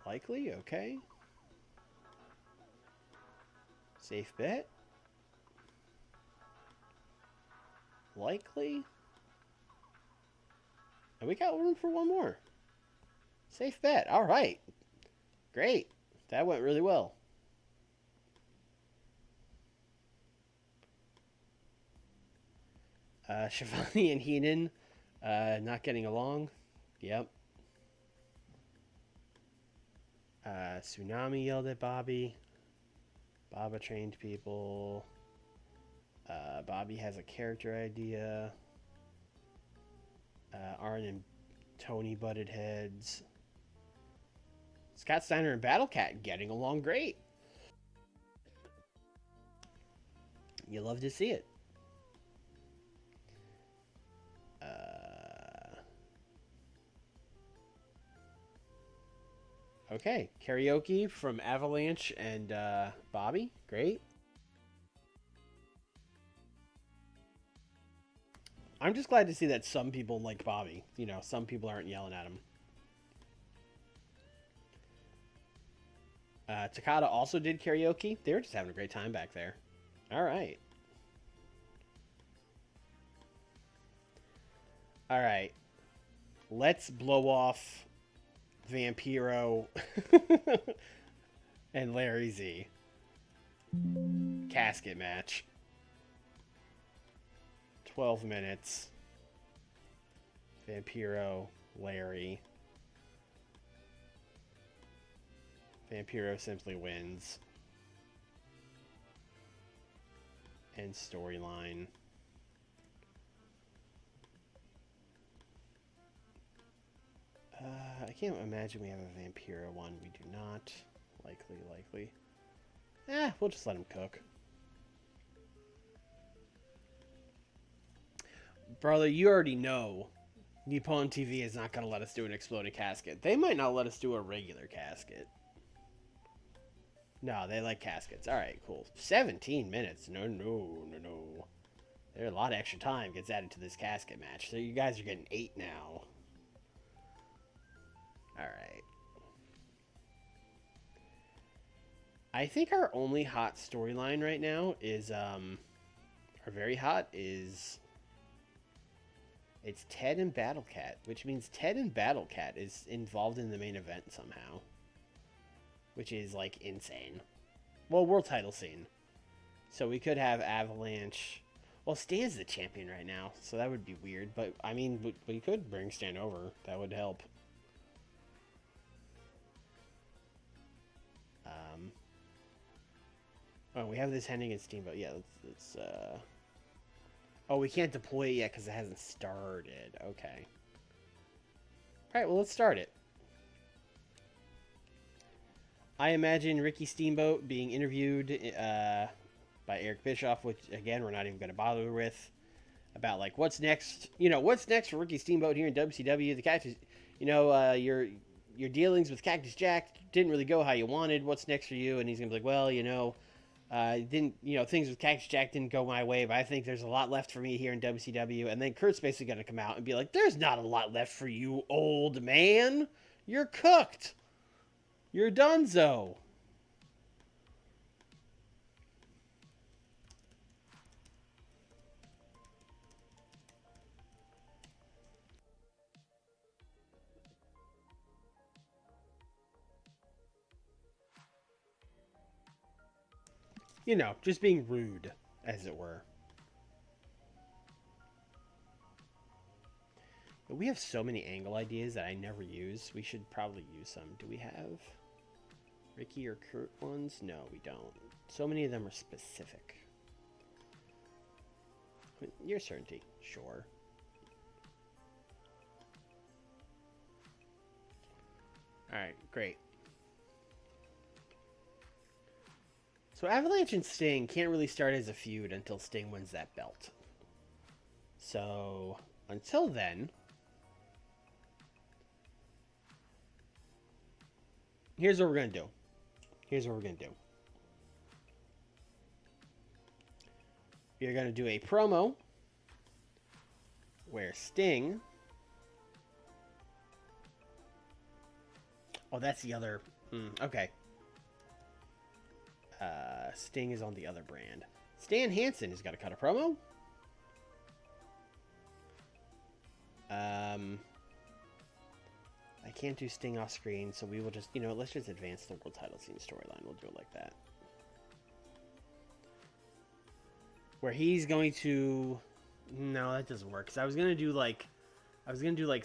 Likely. Okay. Safe bet. Likely. And we got room for one more. Safe bet. All right. Great. That went really well. Shivani and Heenan not getting along. Yep. Tsunami yelled at Bobby. Baba trained people. Bobby has a character idea. Arn and Tony butted heads. Scott Steiner and Battle Cat getting along great. You love to see it. Okay, karaoke from Avalanche and Bobby. Great. I'm just glad to see that some people like Bobby. You know, some people aren't yelling at him. Takada also did karaoke. They were just having a great time back there. All right. All right. Let's blow off Vampiro and Larry Z. Casket match. 12 minutes. Vampiro, Larry. Vampiro simply wins. End storyline. I can't imagine we have a Vampiro one. We do not. Likely. We'll just let him cook. Brother, you already know Nippon TV is not going to let us do an exploding casket. They might not let us do a regular casket. No, they like caskets. All right, cool. 17 minutes. No. There's a lot of extra time gets added to this casket match. So you guys are getting 8 now. All right. I think our only hot storyline right now is, our very hot is, it's Ted and Battle Cat, which means Ted and Battle Cat is involved in the main event somehow. Which is, like, insane. Well, world title scene. So we could have Avalanche. Well, Stan's the champion right now, so that would be weird. But, I mean, we could bring Stan over. That would help. Oh, we have this Hennig and Steamboat. Yeah, let's Oh, we can't deploy it yet because it hasn't started. Okay. Alright, well, let's start it. I imagine Ricky Steamboat being interviewed by Eric Bischoff, which, again, we're not even going to bother with, about, like, what's next. You know, what's next for Ricky Steamboat here in WCW? The Cactus, your dealings with Cactus Jack didn't really go how you wanted. What's next for you? And he's going to be like, well, things with Cactus Jack didn't go my way, but I think there's a lot left for me here in WCW. And then Kurt's basically going to come out and be like, there's not a lot left for you, old man. You're cooked. You're donezo. You know, just being rude, as it were. But we have so many angle ideas that I never use. We should probably use some. Do we have Ricky or Kurt ones? No, we don't. So many of them are specific. Your certainty. Sure. Alright, great. So Avalanche and Sting can't really start as a feud until Sting wins that belt. So, until then, here's what we're going to do. We're going to do a promo where Sting... Oh, that's the other... okay. Sting is on the other brand. Stan Hansen has got to cut a promo. I can't do Sting off screen, so we will just, let's just advance the world title scene storyline. We'll do it like that. Where he's going to... No, that doesn't work. Because I was going to do like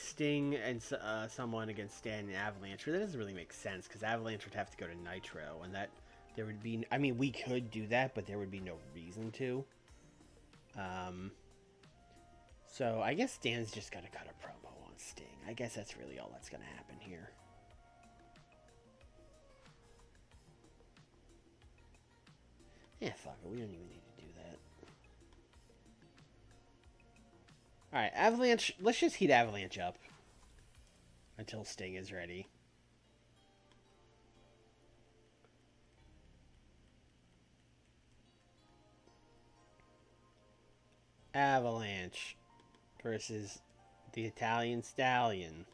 Sting and someone against Stan and Avalanche. But that doesn't really make sense because Avalanche would have to go to Nitro. And that there would be... I mean, we could do that, but there would be no reason to. So I guess Stan's just got to cut a promo on Sting. I guess that's really all that's going to happen here. Yeah, fuck it. We don't even need to do that. Alright, Avalanche. Let's just heat Avalanche up until Sting is ready. Avalanche versus the Italian Stallion.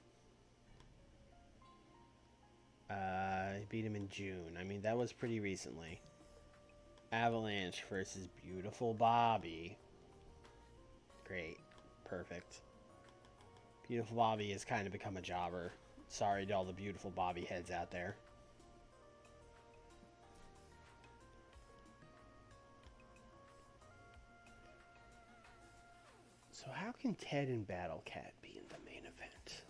Beat him in June. I mean, that was pretty recently. Avalanche versus Beautiful Bobby. Great. Perfect. Beautiful Bobby has kind of become a jobber. Sorry to all the Beautiful Bobby heads out there. So how can Ted and Battle Cat be in the main event?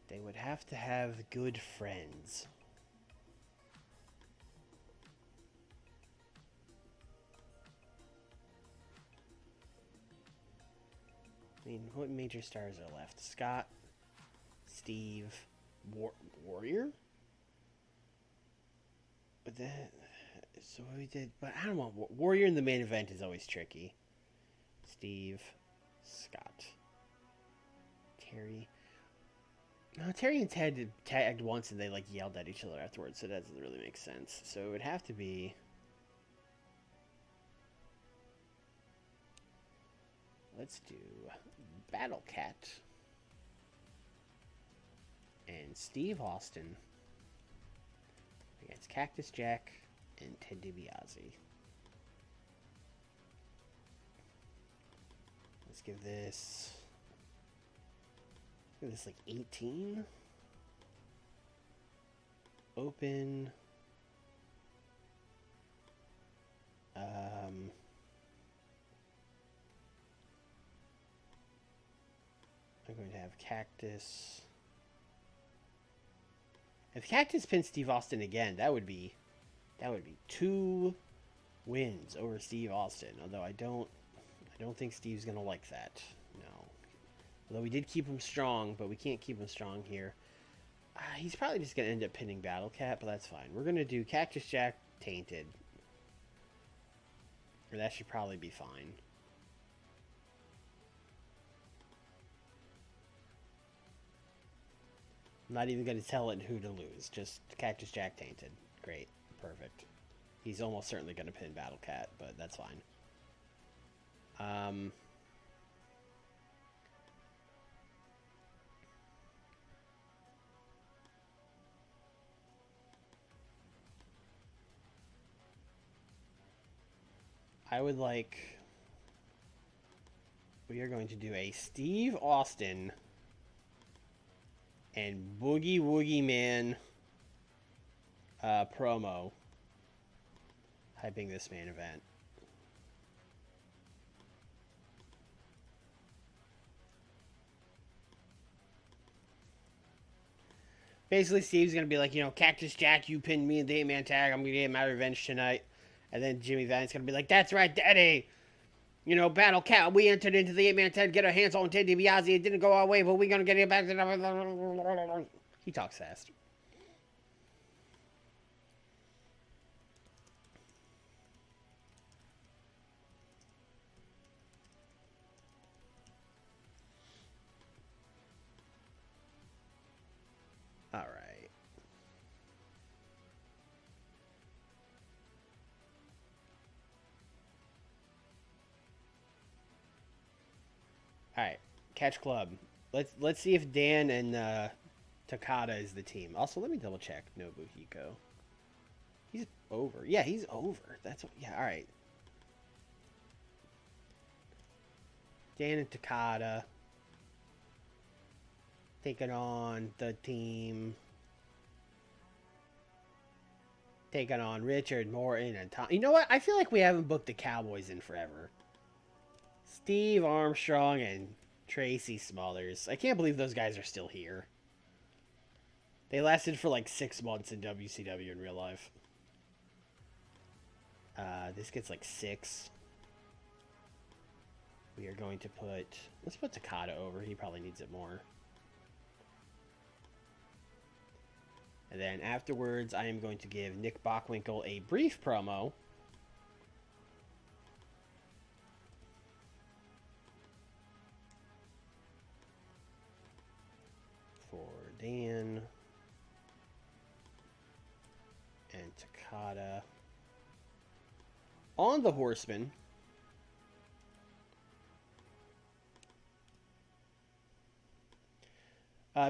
They would have to have good friends. I mean, what major stars are left? Scott, Steve, Warrior? But then... So we did... But I don't want... Warrior in the main event is always tricky. Steve, Scott, Terry... No, Terry and Ted tagged once and they like yelled at each other afterwards, so that doesn't really make sense. So it would have to be... Let's do Battle Cat and Steve Austin against Cactus Jack and Ted DiBiase. Let's give this... This like 18. Open. I'm going to have Cactus. If Cactus pins Steve Austin again, that would be 2 wins over Steve Austin. Although I don't think Steve's gonna like that. No. Although we did keep him strong, but we can't keep him strong here. He's probably just going to end up pinning Battle Cat, but that's fine. We're going to do Cactus Jack Tainted. Or that should probably be fine. I'm not even going to tell it who to lose. Just Cactus Jack Tainted. Great. Perfect. He's almost certainly going to pin Battle Cat, but that's fine. I would like... We are going to do a Steve Austin and Boogie Woogie Man promo hyping this main event. Basically, Steve's gonna be like, you know, Cactus Jack, you pinned me in the 8-man tag. I'm gonna get my revenge tonight. And then Jimmy Van's gonna be like, that's right, Daddy. You know, Battle Cat, we entered into the 8-man tag, get our hands on Ted DiBiase. It didn't go our way, but we're gonna get it back. He talks fast. All right. All right. Catch Club. Let's see if Dan and Takada is the team. Also, let me double check Nobuhiko. He's over. Yeah, he's over. That's what. Yeah. All right. Dan and Takada taking on the team. Taking on Richard Morton and Tom. You know what? I feel like we haven't booked the Cowboys in forever. Steve Armstrong and Tracy Smothers. I can't believe those guys are still here. They lasted for like 6 months in WCW in real life. This gets like 6. We are going to put... Let's put Takada over. He probably needs it more. And then afterwards, I am going to give Nick Bockwinkel a brief promo. For Dan. And Takada. On the Horseman.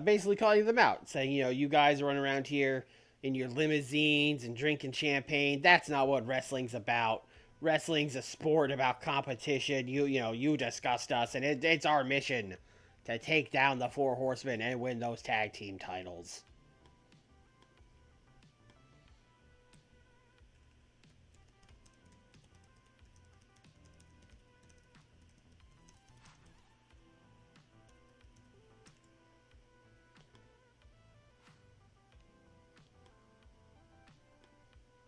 Basically calling them out, saying, you know, you guys run around here in your limousines and drinking champagne. That's not what wrestling's about. Wrestling's a sport about competition. You discussed us, and it's our mission to take down the 4 Horsemen and win those tag team titles.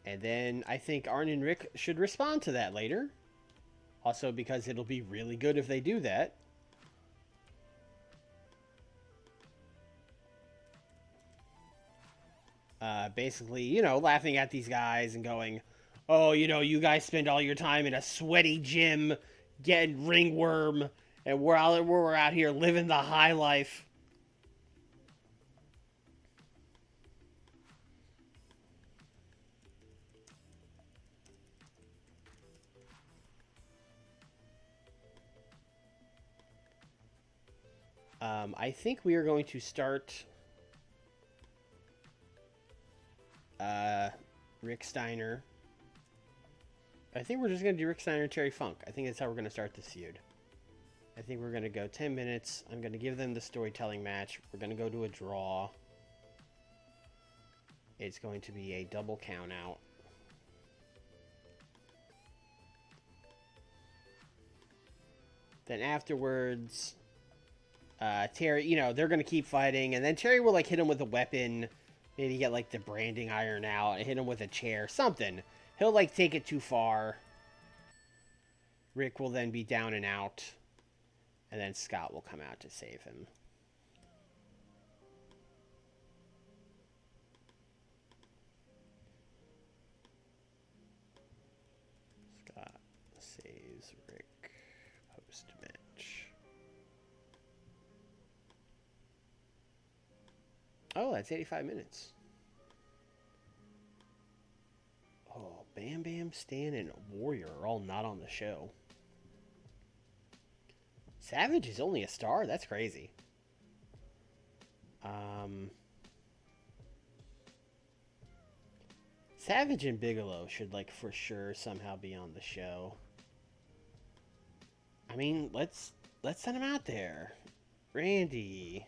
And then I think Arn and Rick should respond to that later. Also because it'll be really good if they do that. Basically, you know, laughing at these guys and going, oh, you know, you guys spend all your time in a sweaty gym getting ringworm, and we're out here living the high life. I think we are going to start Rick Steiner. I think we're just going to do Rick Steiner and Terry Funk. I think that's how we're going to start this feud. I think we're going to go 10 minutes. I'm going to give them the storytelling match. We're going to go to a draw. It's going to be a double count out. Then afterwards, Terry, you know, they're going to keep fighting. And then Terry will, like, hit him with a weapon. Maybe get, like, the branding iron out and hit him with a chair. Something. He'll, like, take it too far. Rick will then be down and out. And then Scott will come out to save him. Scott saves Rick post-match. Oh, that's 85 minutes. Oh, Bam Bam, Stan, and Warrior are all not on the show. Savage is only a star? That's crazy. Savage and Bigelow should, like, for sure somehow be on the show. I mean, let's send him out there. Randy.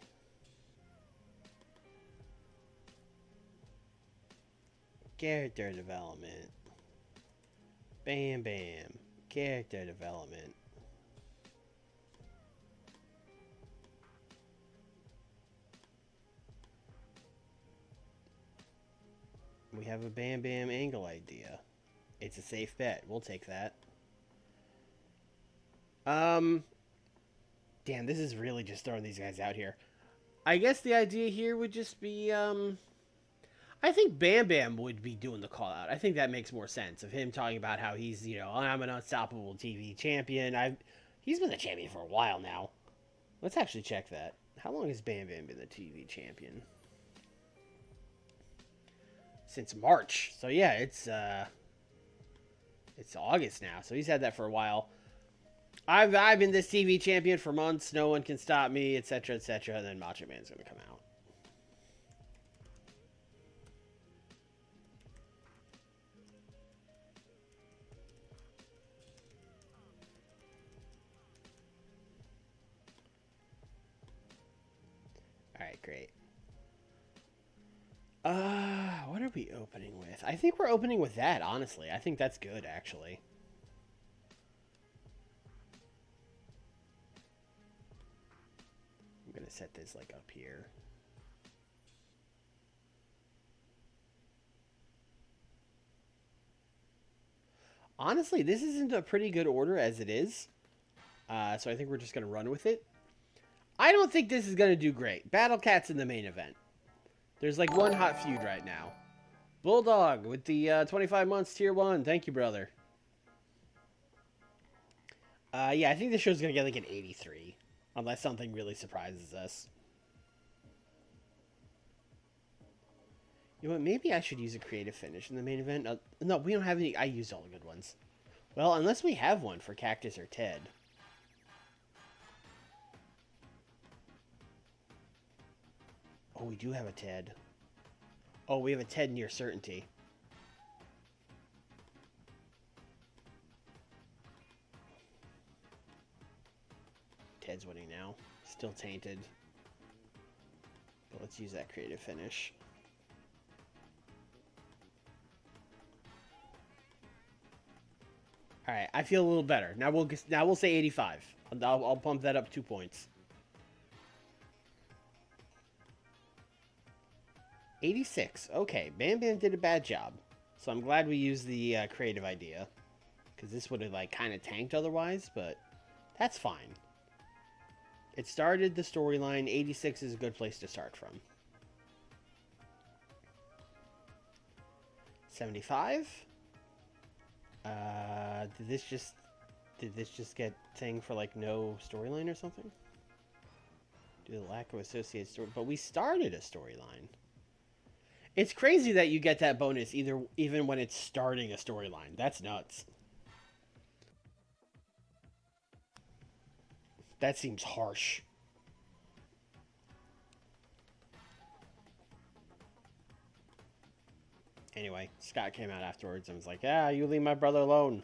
Character development. Bam Bam. Character development. We have a Bam Bam Angle idea. It's a safe bet. We'll take that. Um, Damn, this is really just throwing these guys out here. I guess the idea here would just be, I think Bam Bam would be doing the call out. I think that makes more sense of him talking about how he's, I'm an unstoppable TV champion. He's been the champion for a while now. Let's actually check that. How long has Bam Bam been the TV champion? Since March. So yeah, it's August now. So he's had that for a while. I've been this TV champion for months. No one can stop me, etc., etc. And then Macho Man's going to come out. All right, great. What are we opening with? I think we're opening with that, honestly. I think that's good, actually. I'm going to set this, like, up here. Honestly, this isn't a pretty good order as it is. So I think we're just going to run with it. I don't think this is going to do great. Battle Cat's in the main event. There's like one hot feud right now. Bulldog with the 25 months tier 1. Thank you, brother. Yeah, I think this show's going to get like an 83. Unless something really surprises us. You know what? Maybe I should use a creative finish in the main event. No, we don't have any. I used all the good ones. Well, unless we have one for Cactus or Ted. Oh, we do have a Ted. Oh, we have a Ted near certainty. Ted's winning now. Still tainted. But let's use that creative finish. All right, I feel a little better. Now we'll say 85. I'll pump that up 2 points. 86. Okay, Bam Bam did a bad job. So I'm glad we used the creative idea. Because this would have like kind of tanked otherwise, but that's fine. It started the storyline. 86 is a good place to start from. 75. Did this just get thing for like no storyline or something? Due to the lack of associated story, but we started a storyline. It's crazy that you get that bonus even when it's starting a storyline. That's nuts. That seems harsh. Anyway, Scott came out afterwards and was like, "Yeah, you leave my brother alone."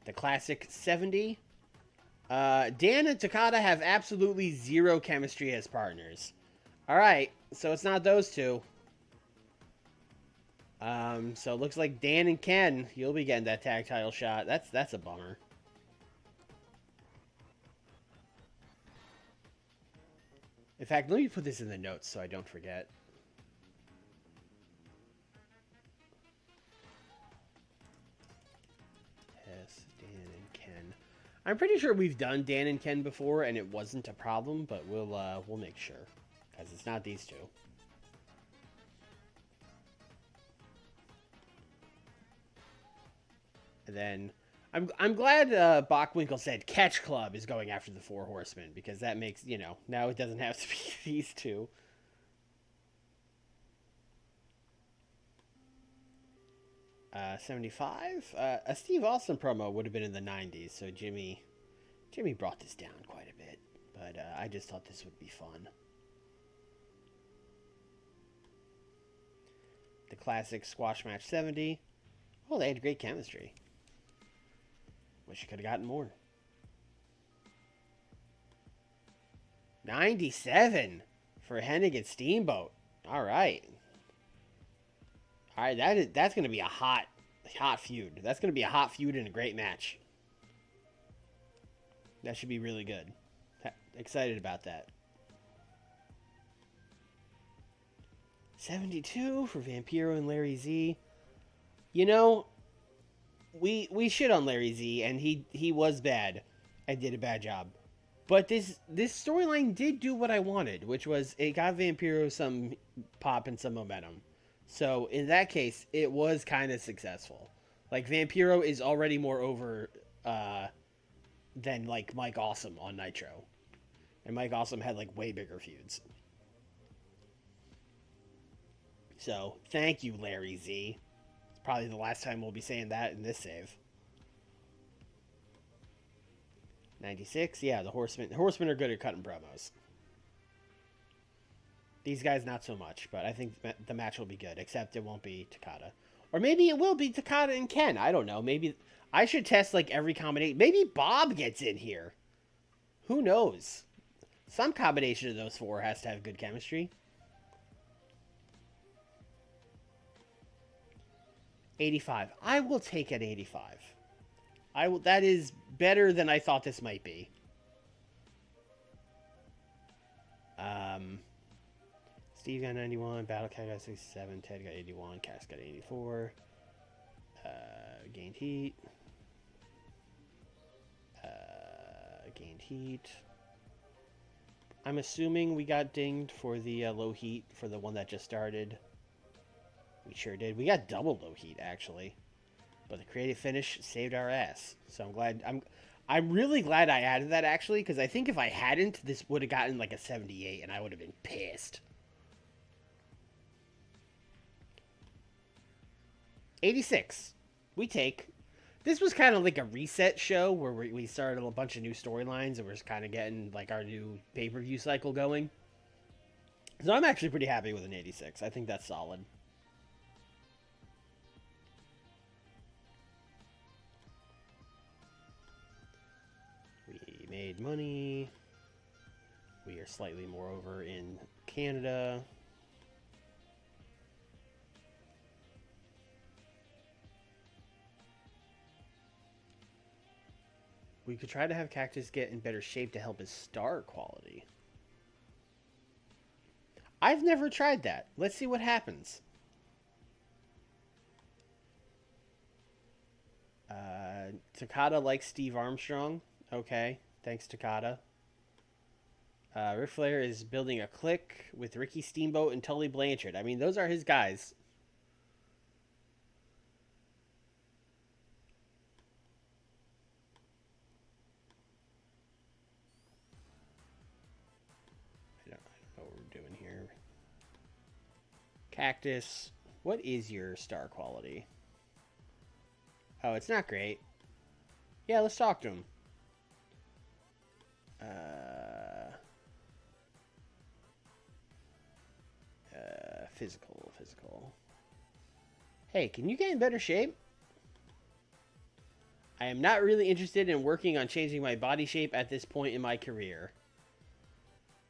The classic 70. Dan and Takada have absolutely zero chemistry as partners. Alright, so it's not those two. So it looks like Dan and Ken, you'll be getting that tag title shot. That's a bummer. In fact, let me put this in the notes so I don't forget. Yes, Dan and Ken. I'm pretty sure we've done Dan and Ken before, and it wasn't a problem, but we'll make sure, because it's not these two. And then I'm glad Bockwinkel said Catch Club is going after the Four Horsemen, because that makes, now it doesn't have to be these two. 75. A Steve Austin promo would have been in the 90s, so Jimmy brought this down quite a bit, but I just thought this would be fun. The classic squash match 70. Oh, they had great chemistry. Wish you could have gotten more. 97 for Hennig and Steamboat. All right. All right, that's going to be a hot feud. That's going to be a hot feud and a great match. That should be really good. Excited about that. 72 for Vampiro and Larry Z. You know, we shit on Larry Z, and he was bad and did a bad job. But this storyline did do what I wanted, which was it got Vampiro some pop and some momentum. So in that case, it was kind of successful. Like Vampiro is already more over than like Mike Awesome on Nitro, and Mike Awesome had like way bigger feuds. So thank you, Larry Z. It's probably the last time we'll be saying that in this save. 96, yeah, the Horsemen. The Horsemen are good at cutting promos. These guys not so much, but I think the match will be good. Except it won't be Takada, or maybe it will be Takada and Ken. I don't know. Maybe I should test like every combination. Maybe Bob gets in here. Who knows? Some combination of those four has to have good chemistry. 85. I will take an 85. I will. That is better than I thought this might be. Steve got 91, Battlecat got 67, Ted got 81, Cass got 84. Gained heat. Gained heat. I'm assuming we got dinged for the low heat for the one that just started. We sure did. We got double low heat actually, but the creative finish saved our ass. So I'm glad. I'm really glad I added that actually, because I think if I hadn't, this would have gotten like a 78, and I would have been pissed. 86. We take. This was kind of like a reset show where we started a bunch of new storylines and we're just kind of getting like our new pay-per-view cycle going. So I'm actually pretty happy with an 86. I think that's solid. We made money. We are slightly more over in Canada. We could try to have Cactus get in better shape to help his star quality. I've never tried that. Let's see what happens. Takada likes Steve Armstrong. Okay, thanks Takada. Ric Flair is building a clique with Ricky Steamboat and Tully Blanchard. I mean, those are his guys. I don't know what we're doing here. Cactus, what is your star quality? Oh, it's not great. Yeah, let's talk to him. Physical. Hey, can you get in better shape? I am not really interested in working on changing my body shape at this point in my career.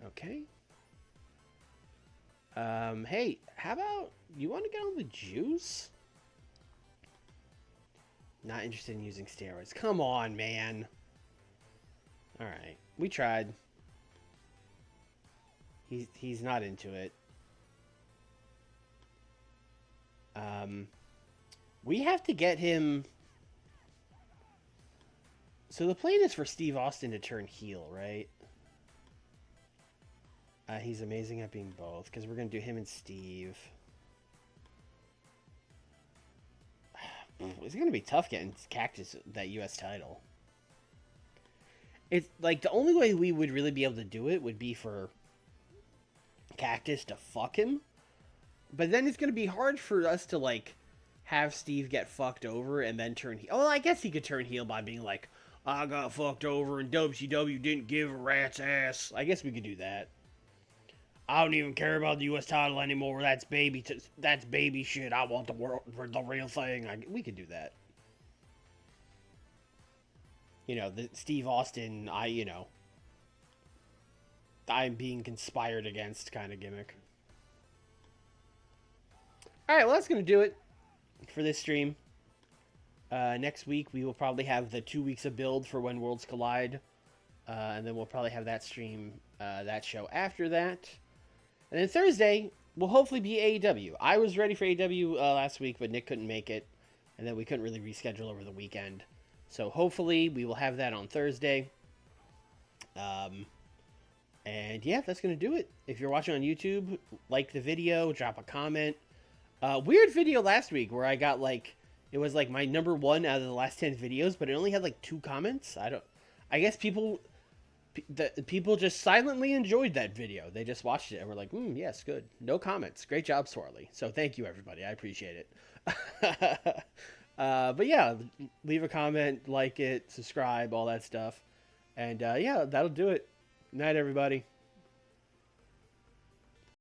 Okay. Hey, how about you want to get on the juice? Not interested in using steroids. Come on, man. Alright. We tried. He's not into it. We have to get him... So the plan is for Steve Austin to turn heel, right? He's amazing at being both, because we're going to do him and Steve. It's going to be tough getting Cactus that U.S. title. It's like the only way we would really be able to do it would be for Cactus to fuck him. But then it's going to be hard for us to like have Steve get fucked over and then turn heel. Oh, well, I guess he could turn heel by being like, I got fucked over and WCW didn't give a rat's ass. I guess we could do that. I don't even care about the U.S. title anymore. That's baby shit. I want the real thing. We could do that. You know, the Steve Austin, I'm being conspired against kind of gimmick. Alright, well, that's going to do it for this stream. Next week, we will probably have the 2 weeks of build for When Worlds Collide. And then we'll probably have that stream, that show after that. And then Thursday, will hopefully be AEW. I was ready for AEW last week, but Nick couldn't make it, and then we couldn't really reschedule over the weekend. So hopefully we will have that on Thursday. And yeah, that's gonna do it. If you're watching on YouTube, like the video, drop a comment. Weird video last week where I got like it was like my number one out of the last 10 videos, but it only had like 2 comments. I guess people just silently enjoyed that video. They just watched it and were like, yes, good. No comments. Great job, Swirly. So thank you, everybody. I appreciate it. But yeah, leave a comment, like it, subscribe, all that stuff. And yeah, that'll do it. Night, everybody.